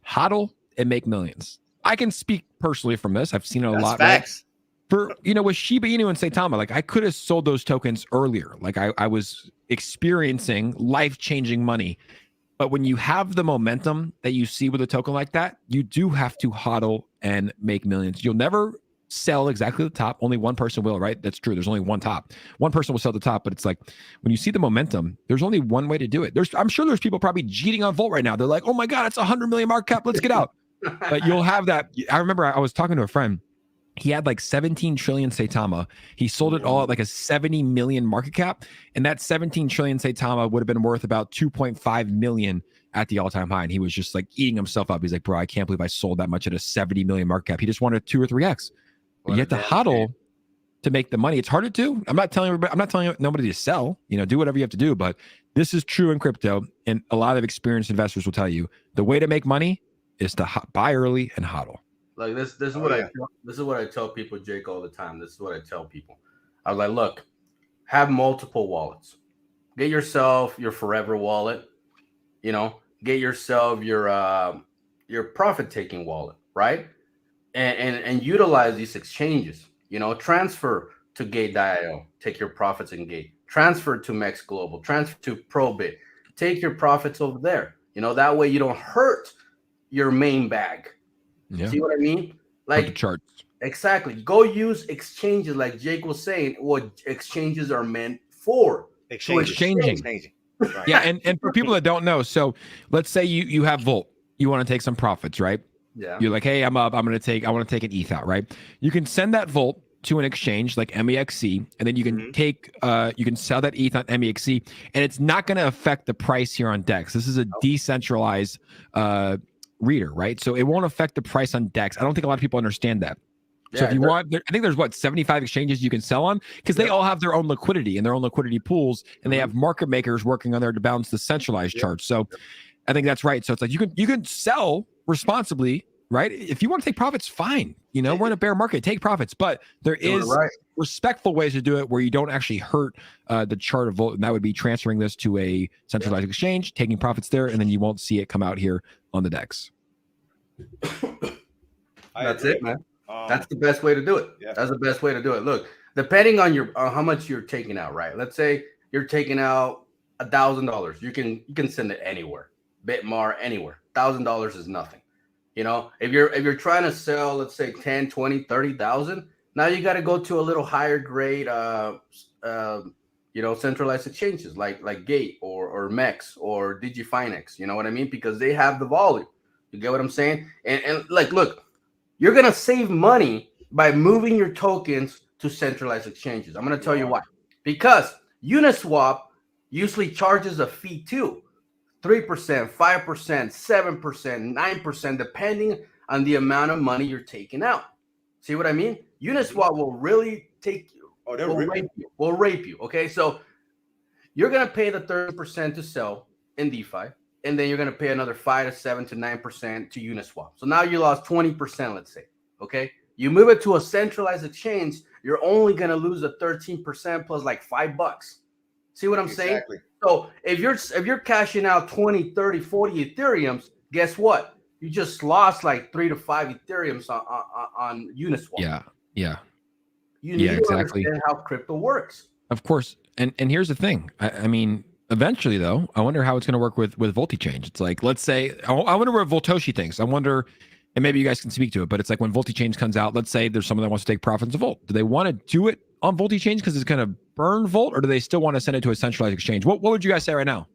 HODL and make millions. I can speak personally from this. I've seen it a That's lot. facts. Mm-hmm. For, you know, with Shiba Inu and 𝗖𝗓𝗧, like I could have sold those tokens earlier. Like I was experiencing life-changing money. But when you have the momentum that you see with a token like that, you do have to hodl and make millions. You'll never sell exactly the top. Only one person will, right? That's true. There's only one top. One person will sell the top, but it's like when you see the momentum, there's only one way to do it. I'm sure there's people probably cheating on Volt right now. They're like, oh my God, it's 100 million market cap. Let's get out. But you'll have that. I remember I was talking to a friend. He had like 17 trillion 𝗖𝗓𝗧. He sold it all at like a 70 million market cap. And that 17 trillion 𝗖𝗓𝗧 would have been worth about 2.5 million at the all-time high. And he was just like eating himself up. He's like, bro, I can't believe I sold that much at a 70 million market cap. He just wanted 2 or 3x. But you have to hodl to make the money. It's harder to. I'm not telling everybody, I'm not telling nobody to sell, you know, do whatever you have to do. But this is true in crypto. And a lot of experienced investors will tell you the way to make money is to buy early and hodl. Like this is what this is what I tell people, Jake, all the time. This is what I tell people. I was like, look, have multiple wallets. Get yourself your forever wallet. You know, get yourself your profit-taking wallet, right? And utilize these exchanges. You know, transfer to Gate.io, take your profits in Gate. Transfer to Mex Global. Transfer to Probit. Take your profits over there. You know, that way you don't hurt your main bag. Yeah. See what I mean? Like the charts. Exactly. Go use exchanges, like Jake was saying, what exchanges are meant for. Exchanging. Right. Yeah, and for people that don't know, so let's say you have Volt. You want to take some profits, right? Yeah. You're like, hey, I want to take an ETH out, right? You can send that Volt to an exchange like MEXC, and then you can you can sell that ETH on MEXC, and it's not going to affect the price here on DEX. This is a decentralized reader, right? So it won't affect the price on DEX. I don't think a lot of people understand that. So if you want, I think there's 75 exchanges you can sell on, because they all have their own liquidity and their own liquidity pools, and they have market makers working on there to balance the centralized charts. So I think that's right. So it's like you can sell responsibly, right? If you want to take profits, fine. You know, we're in a bear market, take profits, but there is respectful ways to do it where you don't actually hurt the chart of Volt, and that would be transferring this to a centralized exchange, taking profits there, and then you won't see it come out here on the DEX. That's it, man. That's the best way to do it. Yeah. That's the best way to do it. Look, depending on your how much you're taking out, right? Let's say you're taking out $1,000. You can send it anywhere, Bitmar, anywhere. $1,000 is nothing. You know, if you're trying to sell, let's say 10, 20, 30,000, now you got to go to a little higher grade, you know, centralized exchanges like Gate or MEX or DigiFinex. You know what I mean? Because they have the volume. You get what I'm saying? And like, look, you're going to save money by moving your tokens to centralized exchanges. I'm going to tell you why. Because Uniswap usually charges a fee too. 3%, 5%, 7%, 9%, depending on the amount of money you're taking out. See what I mean? Uniswap will really take you. Will rape you. Okay, so you're going to pay the 30% to sell in DeFi. And then you're going to pay another 5 to 7 to 9% to Uniswap. So now you lost 20%, let's say. Okay. You move it to a centralized exchange, you're only going to lose a 13% plus like $5. See what I'm saying? So if you're cashing out 20, 30, 40 Ethereums, guess what? You just lost like 3 to 5 Ethereums on Uniswap. Yeah. You need to understand how crypto works. Of course. And here's the thing. I mean, eventually, though, I wonder how it's going to work with VoltiChange. It's like, let's say, I wonder where Voltoshi thinks. I wonder, and maybe you guys can speak to it, but it's like when VoltiChange comes out, let's say there's someone that wants to take profits of Volt. Do they want to do it on VoltiChange because it's going to burn Volt, or do they still want to send it to a centralized exchange? What would you guys say right now?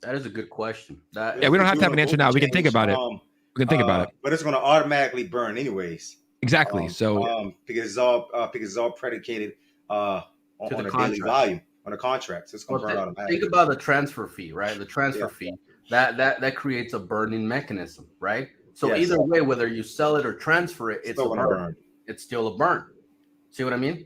That is a good question. We don't have to have an answer now. We can think about it. We can think about it. But it's going to automatically burn anyways. Exactly. So because it's all predicated on a daily volume. On a contract, so it's going to burn automatically. Think about the transfer fee, right? The transfer fee that creates a burning mechanism, right? So either way, whether you sell it or transfer it, it's a burn. It's still a burn. See what I mean?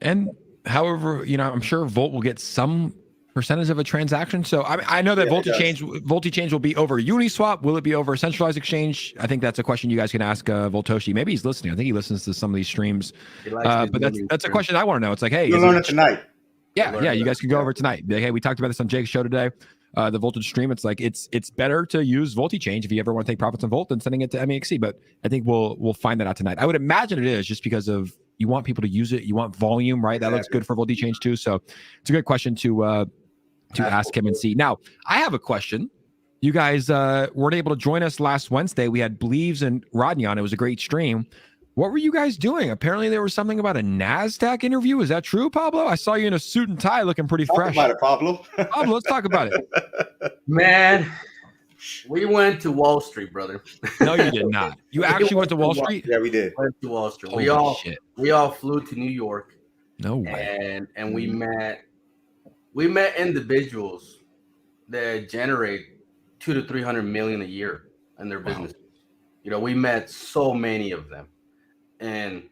And however, you know, I'm sure Volt will get some percentage of a transaction. So I know that VoltiChange will be over Uniswap. Will it be over a centralized exchange? I think that's a question you guys can ask Voltoshi. Maybe he's listening. I think he listens to some of these streams. But that's a question I want to know. It's like, hey, you'll learn it tonight. Yeah, you guys can go over tonight. Be like, hey, we talked about this on Jake's show today. the voltage stream. It's like it's better to use VoltiChange if you ever want to take profits on Volt than sending it to MEXC. But I think we'll find that out tonight. I would imagine it is just because of you want people to use it, you want volume, right? That looks good for VoltiChange too. So it's a good question to ask him and see. Now I have a question. You guys weren't able to join us last Wednesday. We had Bleaves and Rodney on. It was a great stream. What were you guys doing? Apparently there was something about a NASDAQ interview. Is that true, Pablo? I saw you in a suit and tie looking pretty fresh. Talk about it, Pablo. Pablo, let's talk about it. Man, we went to Wall Street, brother. No, you did not. You actually went to Wall Street? Yeah, we did. Went to Wall Street. Holy We all flew to New York. No way. And we met individuals that generate 200 to 300 million a year in their business. You know, we met so many of them. And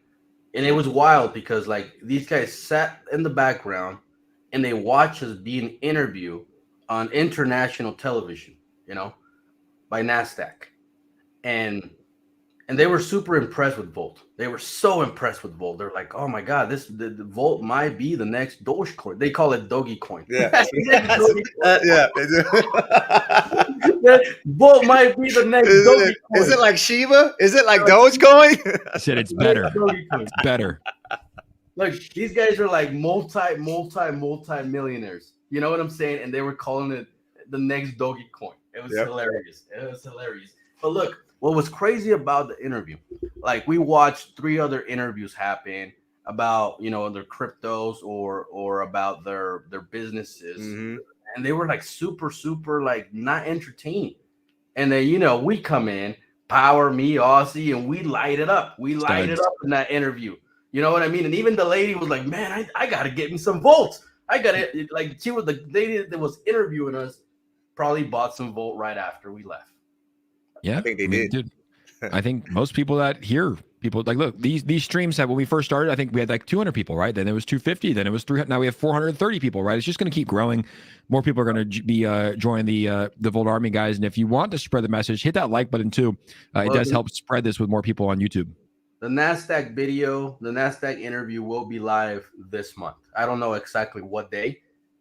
it was wild because like these guys sat in the background and they watched us being interviewed on international television, you know, by NASDAQ. And they were super impressed with Volt. They were so impressed with Volt. They're like, oh my God, the Volt might be the next Dogecoin. They call it Dogecoin. Yeah. Yeah, they do. Volt might be the next Dogecoin. Is it like Shiba? Is it like Dogecoin? I said it's better. It's better. Look, these guys are like multi-millionaires. You know what I'm saying? And they were calling it the next Dogecoin. It was hilarious. It was hilarious. But look, what was crazy about the interview, like we watched 3 other interviews happen about, you know, their cryptos or about their businesses. Mm-hmm. And they were like super like not entertaining. And then, you know, we come in, Power, me, Aussie, and we light it up. We light it up in that interview. You know what I mean? And even the lady was like, man, I got to get me some Volts. I got it. Like she was the lady that was interviewing us, probably bought some Volt right after we left. Yeah, I think they did. Dude, I think most people that hear people like, look, these streams have, when we first started, I think we had like 200 people, right? Then it was 250, then it was 300. Now we have 430 people, right? It's just going to keep growing. More people are going to be joining the Volt Army, guys. And if you want to spread the message, hit that like button too. It does help spread this with more people on YouTube. The NASDAQ video, the NASDAQ interview will be live this month. I don't know exactly what day,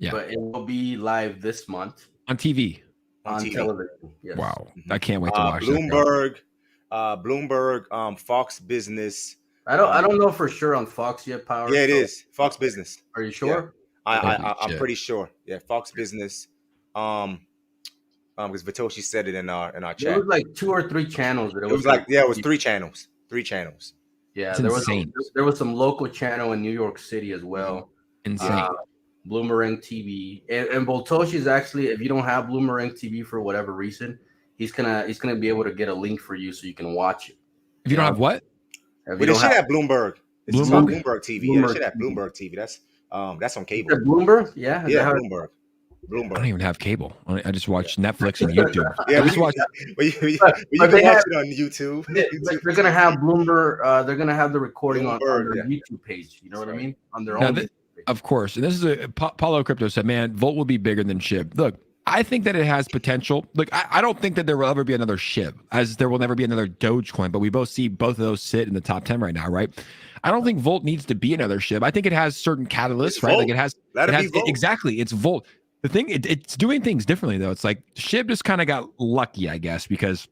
but it will be live this month on TV. On TV. Television. Yes. Wow, I can't wait to watch Bloomberg, Fox Business. I don't know for sure on Fox yet. Power. Yeah, it is Fox Business. Are you sure? Yeah. I'm pretty sure. Yeah, Fox Business. Because Vitoshi said it in our chat. There was like 2 or 3 channels. It was like it was 3 channels. 3 channels. Yeah, it's there was some local channel in New York City as well. Insane. Bloomerang TV and Voltoshi is actually, if you don't have Bloomerang TV for whatever reason, he's gonna be able to get a link for you so you can watch it. If you don't have what? But it should have Bloomberg. It's Bloomberg? Bloomberg TV. Yeah, it should have Bloomberg TV. That's on cable. Bloomberg? Yeah. Yeah, Bloomberg. I don't even have cable. I just watch Netflix and YouTube. Yeah, I just watch. You can watch it on YouTube. They're gonna have Bloomberg. They're gonna have the recording on their YouTube page. You know what I mean? On their own. Of course. And this is Paulo Crypto said, man, Volt will be bigger than SHIB. Look, I think that it has potential. Look, I don't think that there will ever be another SHIB, as there will never be another Dogecoin, but we both see both of those sit in the top 10 right now, right? I don't think Volt needs to be another SHIB. I think it has certain catalysts, it's right? Volt. Like exactly. It's Volt. The thing, it's doing things differently though. It's like SHIB just kind of got lucky, I guess, because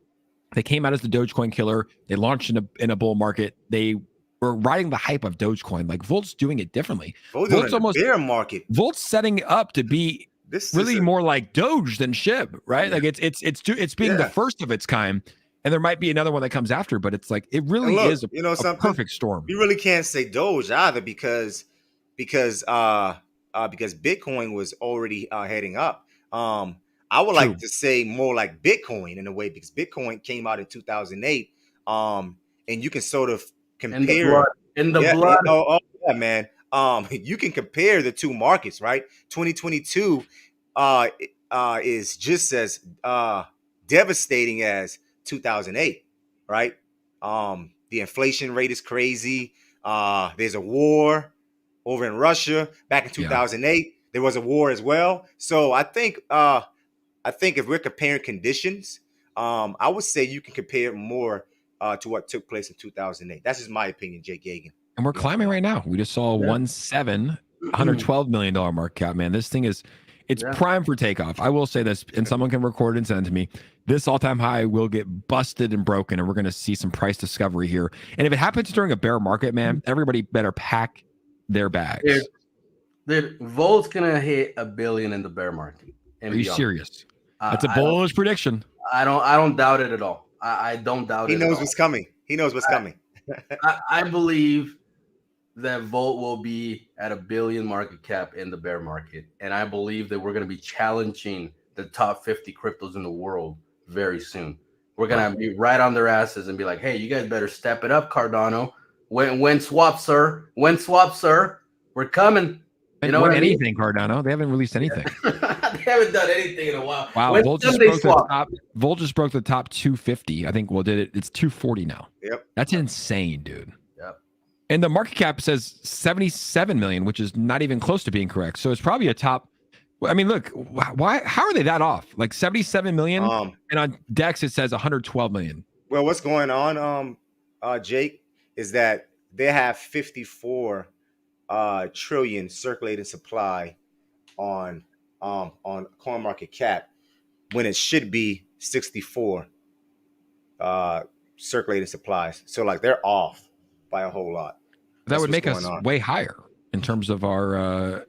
they came out as the Dogecoin killer. They launched in a bull market. They were riding the hype of Dogecoin. Like Volt's doing it differently. Volt's almost bear market. Volt's setting up to be more like Doge than SHIB, right? Yeah. Like it's being the first of its kind, and there might be another one that comes after, but it's like it really is a perfect storm. You really can't say Doge either because Bitcoin was already heading up. I would like to say more like Bitcoin in a way, because Bitcoin came out in 2008, and you can sort of compare in the blood. Oh yeah, man. You can compare the 2 markets, right? 2022 is just as devastating as 2008, right? The inflation rate is crazy. There's a war over in Russia. Back in 2008, there was a war as well. So I think if we're comparing conditions, I would say you can compare more to what took place in 2008. That's just my opinion, Jake Yagan. And we're climbing right now. We just saw $112 million market cap, man. This thing is, It's prime for takeoff. I will say this, and someone can record and send it to me. This all-time high will get busted and broken, and we're going to see some price discovery here. And if it happens during a bear market, man, everybody better pack their bags. Volt's going to hit $1 billion in the bear market. Are you serious? That's a bullish prediction. I don't doubt it at all. I don't doubt it. He knows what's coming. He knows what's coming. I believe that Volt will be at $1 billion market cap in the bear market. And I believe that we're going to be challenging the top 50 cryptos in the world very soon. We're going to be right on their asses and be like, hey, you guys better step it up, Cardano. When swap, sir? When swap, sir? We're coming. You know what I mean? Anything, Cardano. They haven't released anything. They haven't done anything in a while. Wow, Volt just broke the top 250. I think did it. It's 240 now. Yep. That's insane, dude. Yep. And the market cap says 77 million, which is not even close to being correct. So it's probably a top. I mean, look, why? How are they that off? Like 77 million, and on Dex it says 112 million. Well, what's going on, Jake, is that they have 54 trillion circulating supply on CoinMarketCap when it should be 64 circulating supplies. So like they're off by a whole lot. That would make us way higher in terms of our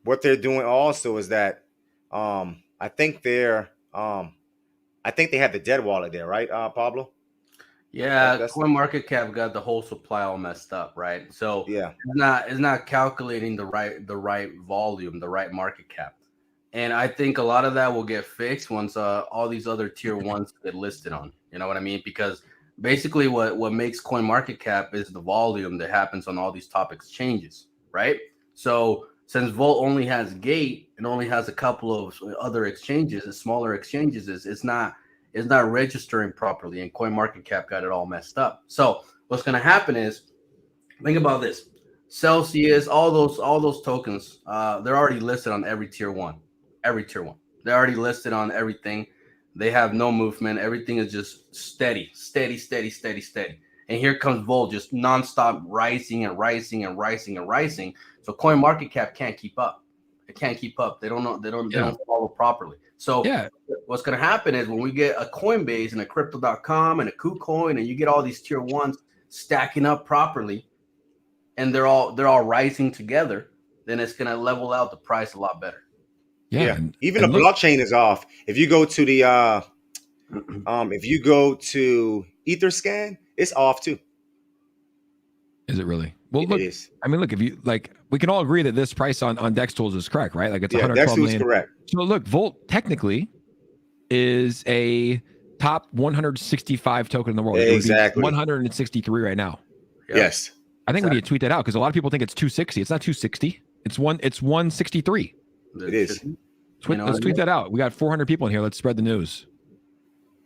what they're doing also is that I think they have the dead wallet there, right, Pablo? Yeah, CoinMarketCap got the whole supply all messed up, right? So it's not calculating the right volume, the right market cap. And I think a lot of that will get fixed once all these other tier ones get listed on. You know what I mean? Because basically what makes CoinMarketCap is the volume that happens on all these top exchanges, right? So since Volt only has Gate and only has a couple of other exchanges, smaller exchanges, it's not registering properly, and CoinMarketCap got it all messed up. So what's going to happen is, think about this: Celsius, all those tokens, they're already listed on every tier one. They're already listed on everything. They have no movement. Everything is just steady. And here comes Volt, just nonstop rising and rising and rising and rising. So CoinMarketCap can't keep up. It can't keep up. They don't follow properly. So what's going to happen is when we get a Coinbase and a Crypto.com and a KuCoin, and you get all these tier ones stacking up properly, and they're all rising together, then it's going to level out the price a lot better. Yeah. Even the blockchain is off. If you go to the Etherscan, it's off too. Is it really? Well, look, I mean, look, if you like, we can all agree that this price on Dex Tools is correct, right? Like it's 112 million. Dex Tools correct. So look, Volt technically is a top 165 token in the world. Exactly. 163 right now. Yes. I think we need to tweet that out because a lot of people think it's 260. It's not 260. It's 163. It is. Let's tweet that out. We got 400 people in here. Let's spread the news.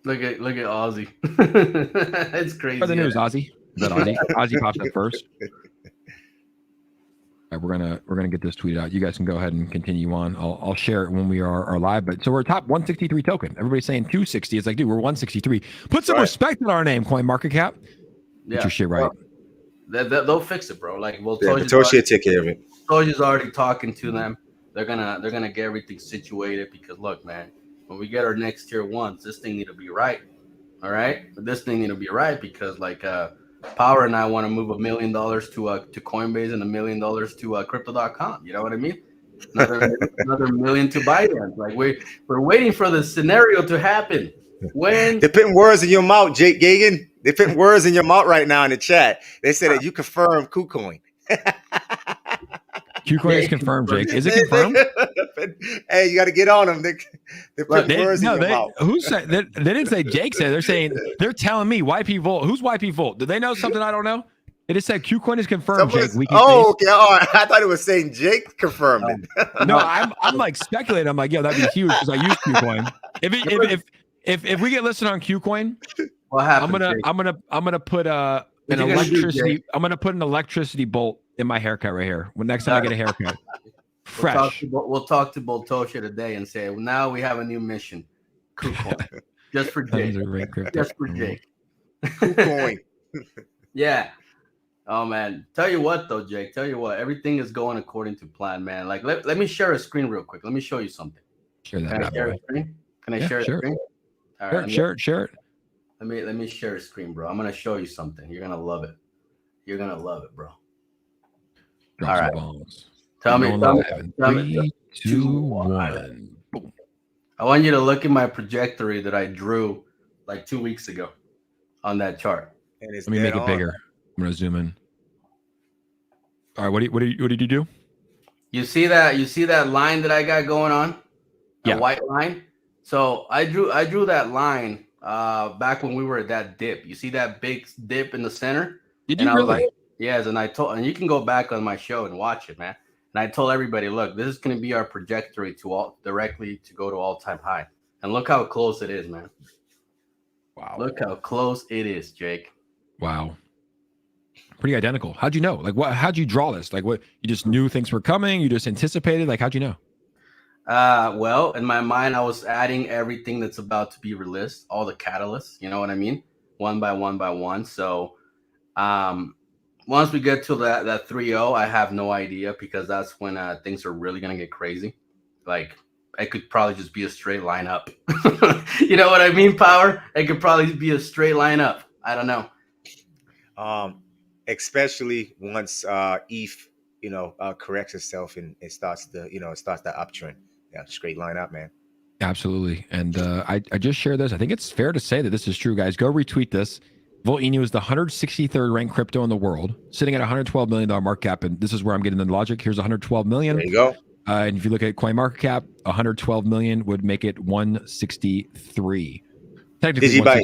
Look at Ozzy. It's crazy. Spread the news, Ozzy. Is that Ozzy? Ozzy pops up first. All right, we're gonna get this tweeted out. You guys can go ahead and continue on. I'll share it when we are live. But so we're top 163 token. Everybody's saying 260. It's like, dude, we're 163. Put some respect in our name, CoinMarketCap. Get your shit right. They'll fix it, bro. Like, well, Toshi take care of it. Toshi's already talking to them. They're gonna get everything situated because look, man, when we get our next tier ones, this thing need to be right. All right, but this thing need to be right because like Power and I want to move $1 million to Coinbase and $1 million to Crypto.com. You know what I mean? Another million to Binance. Like we're waiting for the scenario to happen. When they're putting words in your mouth, Jake Gagan. They're putting words in your mouth right now in the chat. They said that you confirmed KuCoin. KuCoin is confirmed, Jake. Is it confirmed? Hey, you got to get on them. They're putting words in your mouth. Who said? They didn't say Jake said. They're telling me YP Volt. Who's YP Volt? Do they know something I don't know? It just said KuCoin is confirmed, Jake. Okay. All right. I thought it was saying Jake confirmed it. No, I'm like speculating. I'm like, yeah, that'd be huge because I use KuCoin. If we get listed on KuCoin, what happens? I'm gonna put an electricity. I'm gonna put an electricity bolt in my haircut right here. When next time I get a haircut, fresh. We'll talk to Boltosha today and say, well, now we have a new mission. KuCoin, just for Jake. Just for Jake. KuCoin. Yeah. Oh man, tell you what though, Jake. Tell you what, everything is going according to plan, man. Like let me share a screen real quick. Let me show you something. Share that Can I bad share boy. a screen? Can I Yeah, share a sure. screen? All Sure, right, share it. let me share a screen, bro. I'm gonna show you something. You're gonna love it. You're gonna love it, bro. Drop All some right. bombs. Tell me, Going tell me, live in tell me. 3, 2, 1. Boom. I want you to look at my trajectory that I drew like 2 weeks ago on that chart. And it's Let me dead make it on. bigger. I'm gonna zoom in. All right, what did you do? You see that line that I got going on? A Yeah. white line. So I drew that line back when we were at that dip. You see that big dip in the center? Did And you I was really? like, yes, and you can go back on my show and watch it, man. And I told everybody, look, this is going to be our trajectory directly to go to all-time high. And look how close it is, man. Wow. Look how close it is, Jake. Wow. Pretty identical. How'd you know? Like how'd you draw this? Like what, you just knew things were coming? You just anticipated? Like how'd you know? Well, in my mind, I was adding everything that's about to be released, all the catalysts, you know what I mean? One by one by one. So once we get to that 3-0, I have no idea, because that's when things are really gonna get crazy. Like it could probably just be a straight line up. You know what I mean, Power? It could probably be a straight line up. I don't know. Especially once ETH, corrects itself and it starts the uptrend. Yeah, straight line up, man. Absolutely. And I just shared this. I think it's fair to say that this is true, guys. Go retweet this. Volt Inu is the 163rd ranked crypto in the world, sitting at $112 million market cap. And this is where I'm getting the logic. Here's 112 million. There you go. And if you look at coin market cap, 112 million would make it 163. Technically, Digibyte.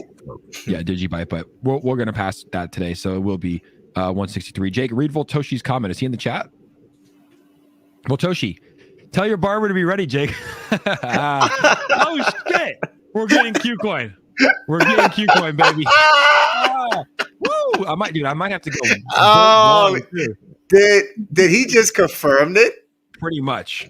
Yeah, Digibyte, but we're going to pass that today. So it will be 163. Jake, read Voltoshi's comment. Is he in the chat? Voltoshi, tell your barber to be ready, Jake. Oh, shit. We're getting Qcoin. We're getting Qcoin, baby. Woo! I might have to go. Oh, did he just confirm it? Pretty much.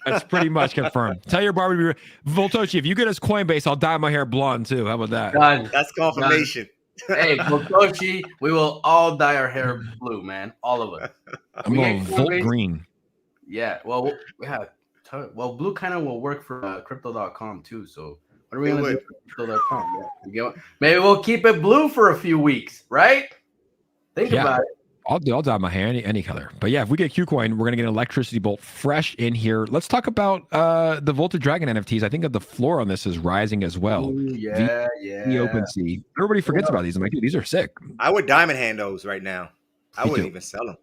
That's pretty much confirmed. Tell your barber to be ready. Voltoshi, if you get us Coinbase, I'll dye my hair blonde too. How about that? Done. That's confirmation. Done. Hey, Voltoshi, we will all dye our hair blue, man. All of us. I'm going Volt green. Yeah, well, blue kind of will work for crypto.com too. So what are we going to do for crypto.com? Yeah. Maybe we'll keep it blue for a few weeks, right? Think about it. I'll dye my hair any color. But yeah, if we get Qcoin, we're going to get an electricity bolt fresh in here. Let's talk about the Volta Dragon NFTs. I think that the floor on this is rising as well. Ooh, yeah. The OpenSea. Everybody forgets about these. I'm like, dude, these are sick. I would diamond hand those right now. I wouldn't even sell them.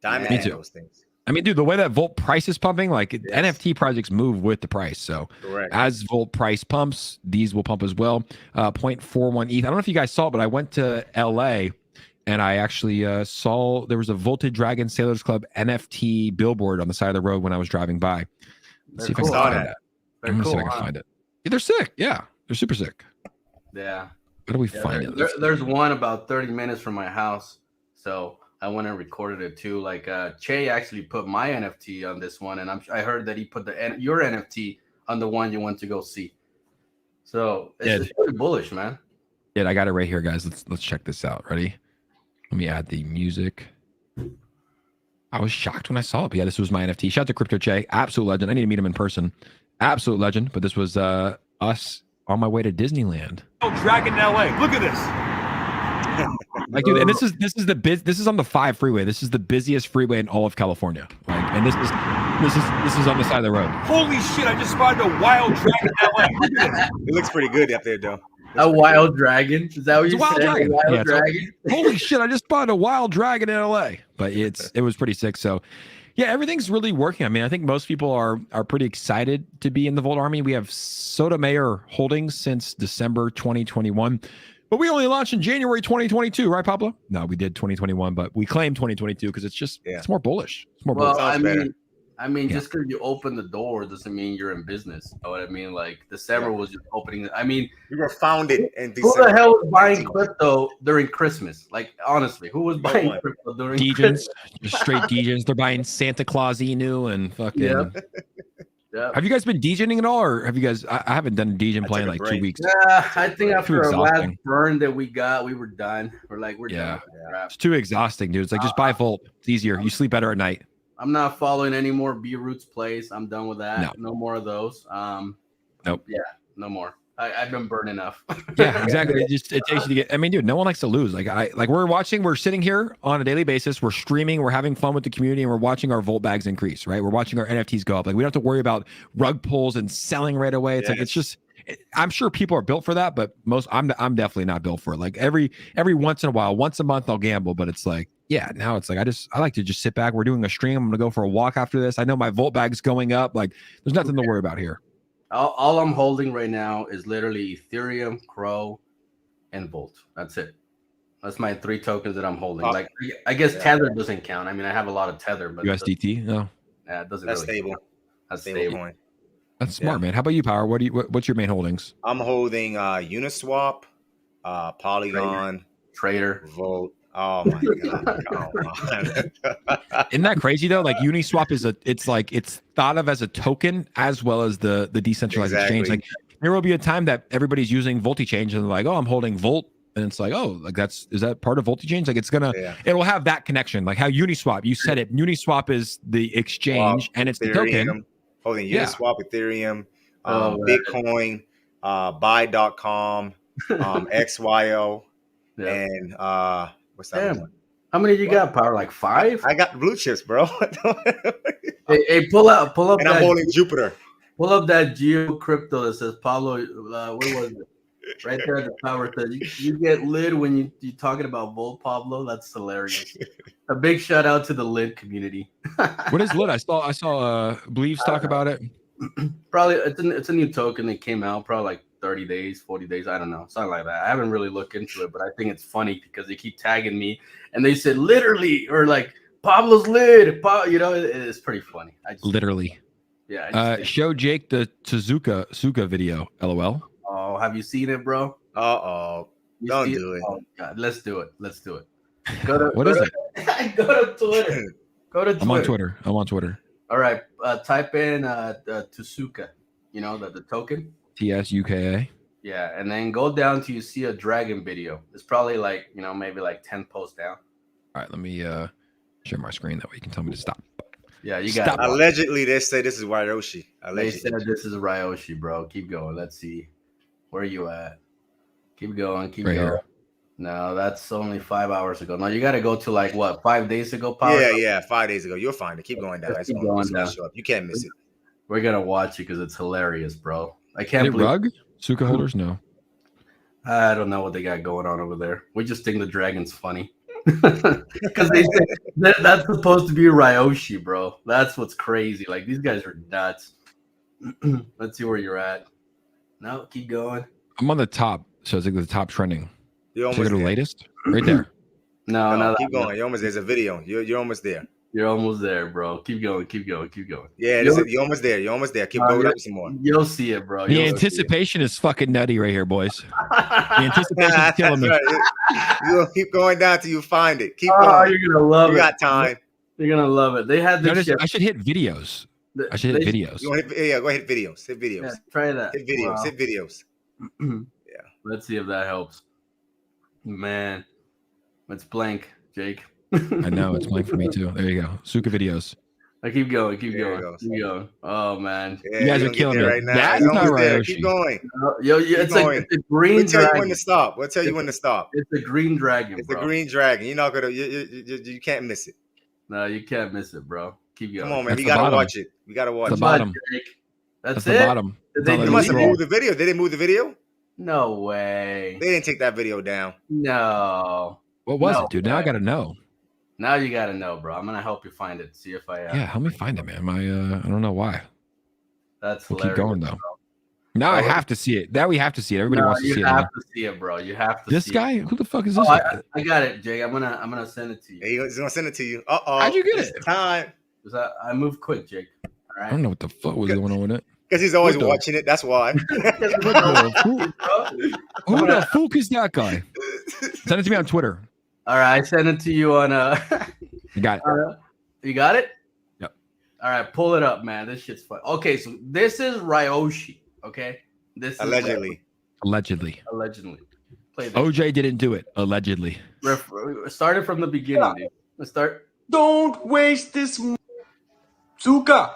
Diamond hand those things. I mean, dude, the way that Volt price is pumping, like NFT projects move with the price. So as Volt price pumps, these will pump as well. 0.41 ETH. I don't know if you guys saw it, but I went to LA and I actually saw there was a Volta Dragon Sailors Club NFT billboard on the side of the road when I was driving by. Let's see if I can find that. I'm gonna see if I can find it. Yeah, they're sick. Yeah, they're super sick. Yeah. Where do we find it? There's one about 30 minutes from my house. So I went and recorded it too. Like Che actually put my NFT on this one, and I heard that he put your NFT on the one you went to go see. So it's really bullish, man. Yeah, I got it right here, guys. Let's check this out. Ready? Let me add the music. I was shocked when I saw it. But yeah, this was my NFT. Shout out to Crypto Che, absolute legend. I need to meet him in person. Absolute legend. But this was us on my way to Disneyland. Oh, Dragon LA. Look at this. Like, dude, and this is on the 5 freeway. This is the busiest freeway in all of California. Like, and this is on the side of the road. Holy shit! I just spotted a wild dragon LA. Look at this. It looks pretty good up there, though. A wild dragon? Is that what you said? Dragon. Wild dragon? Holy shit! I just spotted a wild dragon in LA. But it was pretty sick. So, yeah, everything's really working. I mean, I think most people are pretty excited to be in the Volt Army. We have Sotomayor Holdings since December 2021. But we only launched in January 2022, right, Pablo? No, we did 2021, but we claim 2022 because it's more bullish. It's more bullish. I mean, just because you open the door doesn't mean you're in business. You know what I mean? Like December was just opening. I mean, we were founded in December. Who the hell was buying crypto during Christmas? Like, honestly, who was buying crypto during Christmas? Just straight Degens. They're buying Santa Claus Inu and fucking. Yep. Have you guys been DJing at all, or have you guys? I haven't done DJ play in took a like 2 break. weeks. Yeah, I think Too after our last exhausting. burn that we got, we were done. We're like, we're done. Yeah. with this crap. It's too exhausting, dude. It's like just buy Volt. It's easier. You sleep better at night. I'm not following any more B Roots plays. I'm done with that. No. No more of those. Nope. Yeah, no more. I've been burned enough. Yeah, exactly. It takes you to get. I mean, dude, no one likes to lose. Like we're sitting here on a daily basis. We're streaming. We're having fun with the community, and we're watching our Volt bags increase. Right. We're watching our NFTs go up. Like we don't have to worry about rug pulls and selling right away. It's like it's just. I'm sure people are built for that, but I'm definitely not built for it. Like every once in a while, once a month, I'll gamble, but it's like. Yeah, now it's like I like to just sit back. We're doing a stream. I'm gonna go for a walk after this. I know my Volt bag's going up. Like there's nothing to worry about here. All I'm holding right now is literally Ethereum, CRO, and Volt. That's it. That's my 3 tokens that I'm holding. Like I guess Tether doesn't count. I mean, I have a lot of Tether, but USDT. No, yeah, it doesn't. That's really stable. count. That's Stable stable. coin. that's smart, man. How about you, Power? What's your main holdings? I'm holding Uniswap, Polygon, Trader. Volt. Oh my god! Isn't that crazy though? Like Uniswap it's thought of as a token as well as the decentralized exchange. Like there will be a time that everybody's using VoltiChange and they're like, oh, I'm holding Volt, and it's like, oh, like is that part of VoltiChange? Like it'll have that connection. Like how Uniswap, you said it. Uniswap is the exchange and it's Ethereum, the token. Holding Uniswap, Ethereum, right. Bitcoin, buy.com, XYO, and what's that Damn. one? How many you got, Power? Like 5? I got blue chips, bro. Hey, pull up and I'm that. holding Jupiter. Pull up that Geo crypto that says Pablo. What was it? Right there at the Power says you get lid when you talking about Volt, Pablo. That's hilarious. A big shout out to the lid community. What is lit? I saw Believes talk about it. Probably it's a new token that came out probably like 30 days, 40 days. I don't know, something like that. I haven't really looked into it, but I think it's funny because they keep tagging me and they said literally or like Pablo's lid. It's pretty funny. Literally. Yeah. Show Jake the Suka video. LOL. Oh, have you seen it, bro? Don't do it. Oh God, let's do it. Go to What is it? Go to Twitter. I'm on Twitter. All right. Type in Tsuka. You know the token. TSUKA. Yeah, and then go down till you see a dragon video. It's probably like maybe like 10 posts down. All right, let me share my screen that way you can tell me to stop. Yeah, you got it. Allegedly, they say this is Ryoshi. They said this is Ryoshi, bro. Keep going. Let's see. Where are you at? Keep going. Keep Right going. here. No, that's only 5 hours ago. No, you got to go to like what? 5 days ago, Power? Yeah, 5 days ago. You'll find it. Keep going down. Keep going down. Show up. You can't miss it. We're gonna watch it because it's hilarious, bro. I can't Is it believe. rug? Suka holders? No. I don't know what they got going on over there. We just think the dragon's funny because they say that's supposed to be Ryoshi, bro. That's what's crazy. Like these guys are nuts. Let's see where you're at. No, keep going. I'm on the top, so it's like the top trending. You're Should I almost go to there. latest? Right there. No, keep going. You're almost there's a video. You're almost there. You're almost there, bro. Keep going. Yeah, you're almost there. You're almost there. Keep going up some more. You'll see it, bro. The anticipation is fucking nutty right here, boys. The anticipation is killing me. Right. You'll keep going down till you find it. Keep Oh, going. you're gonna love You it. got time. You're gonna love it. They had this shit. I should hit videos. I should hit videos. You want to hit, go ahead, hit videos. Hit videos. Yeah, try that. Hit videos. Wow. Hit videos. Yeah. Let's see if that helps. Man, it's blank, Jake. I know it's blank for me too. There you go. Suka videos. I keep going. Keep There it going. goes. Keep going. Oh man. Yeah, You guys you're are gonna get killing there me. right now. That's It's not almost there. Ryoshi. Keep going. It's going. a green We'll tell you when dragon. to stop. We'll tell you when to stop. It's a green dragon, It's bro. the green dragon. You're not gonna. You can't miss it. No, you can't miss it, bro. Keep going. Come on, man. That's We the gotta bottom. watch it. We gotta watch The it. Come on, bottom. Jake. That's That's the it. bottom. Did That's all they They I must have scroll. moved the video. Did they move the video? No way. They didn't take that video down. No. What was No it, dude? Now I way. gotta know. Now you gotta know, bro. I'm gonna help you find it. See if I. Yeah, help me find it, man. I don't know why. That's We'll hilarious. keep going though. Now I have to see it. Now we have to see it. Everybody No, wants to see you it. have now. to see it, bro. You have to. This see guy? It. Who the fuck is this? Oh, guy? I got it, Jake. I'm gonna send it to you. He's gonna send it to you. How'd you get it's it? Time. 'Cause I move quick, Jake. All I right. don't know what the fuck was going on with it. Because he's always What the- watching it. That's why. Who the fuck is that guy? Send it to me on Twitter. All right, I sent it to you on You got it. You got it? Yep. All right, pull it up, man. This shit's fun. Okay, so this is 𝗪𝗧𝗛. Okay, this is Allegedly. Allegedly. Play this. OJ didn't do it. Allegedly. Started from the beginning, dude. Let's start. Don't waste this, Zuka.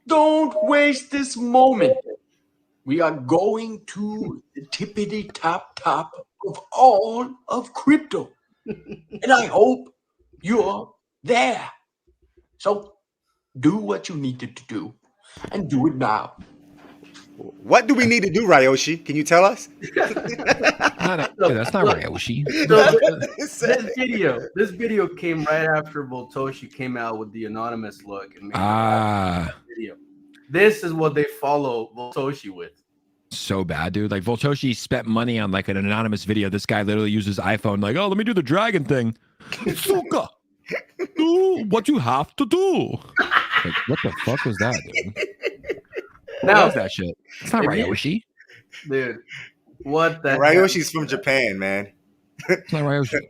Don't waste this moment. We are going to the tippity top of all of crypto. And I hope you're there. So do what you needed to do and do it now. What do we need to do, 𝗪𝗧𝗛? Can you tell us? That's not 𝗪𝗧𝗛. This video came right after VoltiChange came out with the anonymous look. And video. This is what they follow VoltiChange with. So bad, dude. Like VoltiChange spent money on like an anonymous video. This guy literally uses iPhone, like, oh, let me do the dragon thing. Suka, do what you have to do. Like, what the fuck was that, dude? What was that shit? It's not 𝗪𝗧𝗛. Dude, what the 𝗪𝗧𝗛's from Japan, man. It's not 𝗪𝗧𝗛.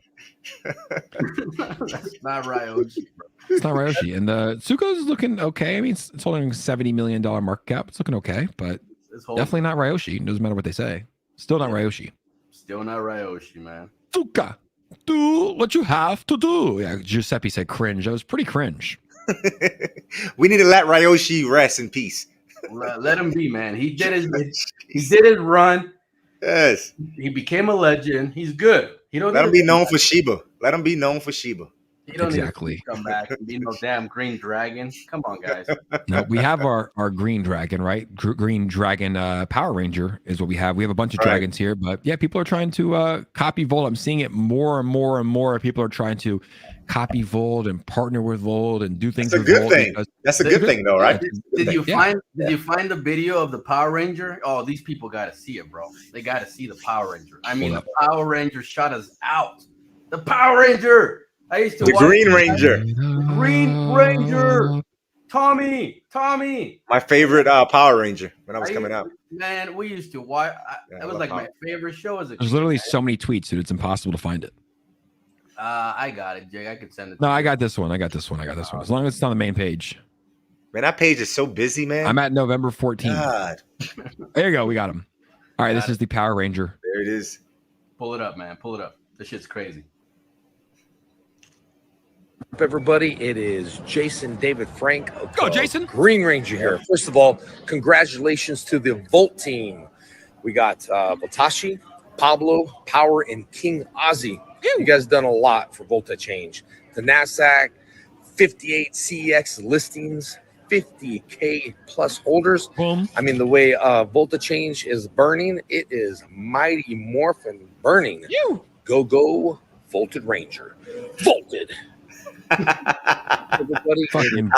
That's not 𝗪𝗧𝗛, bro. It's not 𝗪𝗧𝗛. And the Tsuko's looking okay. I mean, it's holding $70 million market cap. It's looking okay, but definitely not 𝗪𝗧𝗛. Doesn't matter what they say. Still not 𝗪𝗧𝗛. Still not 𝗪𝗧𝗛, man. Tsuka, do what you have to do. Yeah, Giuseppe said cringe. That was pretty cringe. We need to let 𝗪𝗧𝗛 rest in peace. Let him be, man. He did his run. Yes. He became a legend. He's good. He don't let him be known for Shiba. Let him be known for Shiba. He don't exactly need to come back and be no damn green dragon. Come on, guys. No, we have our green dragon, right? Green dragon Power Ranger is what we have. We have a bunch of dragons here, but yeah, people are trying to copy Volt. I'm seeing it more and more and more. People are trying to copy Volt and partner with Volt and do things. That's a good thing. That's a good thing, though, right? Did you find the video of the Power Ranger? Oh, these people got to see it, bro. They got to see the Power Ranger. I mean, the Power Ranger shot us out. The Power Ranger. I used to watch Green Ranger. Green Ranger. Tommy. My favorite Power Ranger when I was coming out. Man, we used to watch. That was like my favorite show as a kid. There's literally so many tweets, dude. It's impossible to find it. I got it, Jake. I could send it. No, I got this one. As long as it's on the main page. Man, that page is so busy, man. I'm at November 14th. God. There you go. We got him. All right, this is the Power Ranger. There it is. Pull it up, man. Pull it up. This shit's crazy. Everybody, it is Jason David Frank of Go, Jason. Green Ranger here. First of all, congratulations to the Volt team. We got 𝗪𝗧𝗛𝗧, Pablo, Power, and King Ozzy. You guys done a lot for VoltiChange. The NASDAQ, 58 CEX listings, 50K plus holders. Boom. I mean, the way VoltiChange is burning, it is mighty morphin burning. Go, Volted Ranger. Volted. I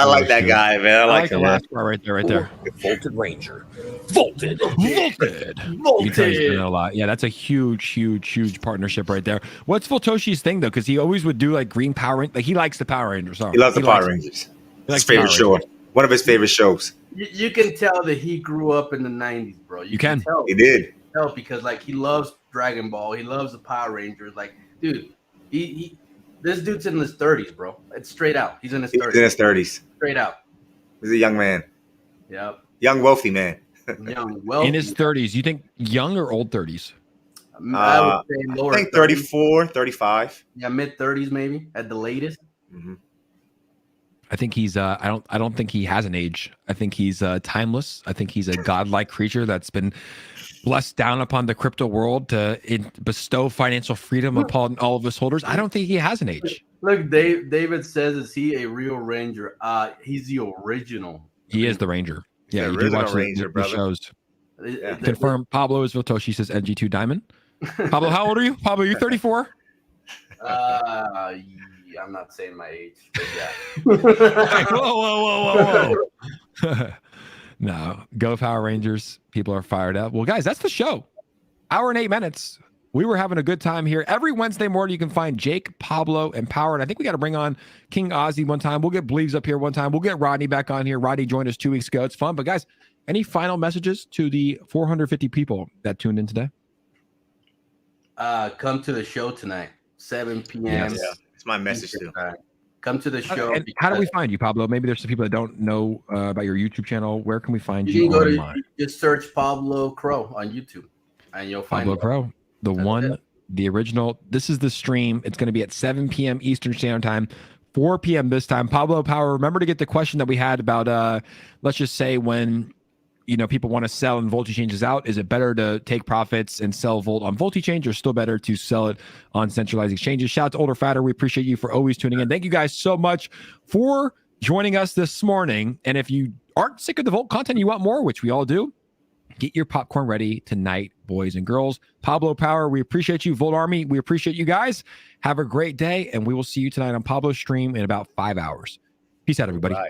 like that guy, man. I like the last part right there. Volted Ranger. Volted. You can tell he's doing a lot. Yeah, that's a huge partnership right there. What's VoltiChange's thing though? Because he always would do like green Power Rangers. Like he likes the Power Rangers. He loves the Power Rangers. His favorite show. One of his favorite shows. You can tell that he grew up in the 90s, bro. You can tell. He did. Tell because like he loves Dragon Ball. He loves the Power Rangers. Like, dude, this dude's in his 30s, bro. It's straight out. He's in his 30s. He's in his 30s. Straight out. He's a young man. Yep. Young, wealthy man. Young, wealthy. In his 30s. You think young or old 30s? I would say lower. I think 34, 35. Yeah, mid 30s maybe at the latest. Mm-hmm. I think he's I don't think he has an age. I think he's timeless. I think he's a godlike creature that's been blessed down upon the crypto world to bestow financial freedom upon all of his holders. I don't think he has an age. Look, David says, is he a real Ranger? He's the original. He is the Ranger. Yeah, the you do watch Ranger, the shows. Yeah. Confirm Pablo is VoltiChange, says NG2 Diamond. Pablo, how old are you? Pablo, you're 34? I'm not saying my age, but yeah. Whoa. No, go Power Rangers. People are fired up. Well, guys, that's the show. Hour and 8 minutes. We were having a good time here. Every Wednesday morning, you can find Jake, Pablo, and Power. And I think we got to bring on King Ozzy one time. We'll get Bleeves up here one time. We'll get Rodney back on here. Rodney joined us 2 weeks ago. It's fun. But guys, any final messages to the 450 people that tuned in today? Come to the show tonight, 7 p.m. Yeah. It's my message too. Come to the show. And how do we find you, Pablo? Maybe there's some people that don't know about your YouTube channel. Where can we find you? You can go online? to just search Pablo CRO on YouTube, and you'll find Pablo CRO, the That's one, it. the original. This is the stream. It's going to be at 7 p.m. Eastern Standard Time, 4 p.m. this time. Pablo Power, remember to get the question that we had about, let's just say when, people want to sell and VoltiChange is out, is it better to take profits and sell Volt on VoltiChange, or still better to sell it on centralized exchanges? Shout out to Older Fatter. We appreciate you for always tuning in. Thank you guys so much for joining us this morning. And if you aren't sick of the Volt content, you want more, which we all do, get your popcorn ready tonight, boys and girls. Pablo Power, we appreciate you. Volt Army, we appreciate you guys. Have a great day, and we will see you tonight on Pablo's stream in about 5 hours. Peace out, everybody. Bye.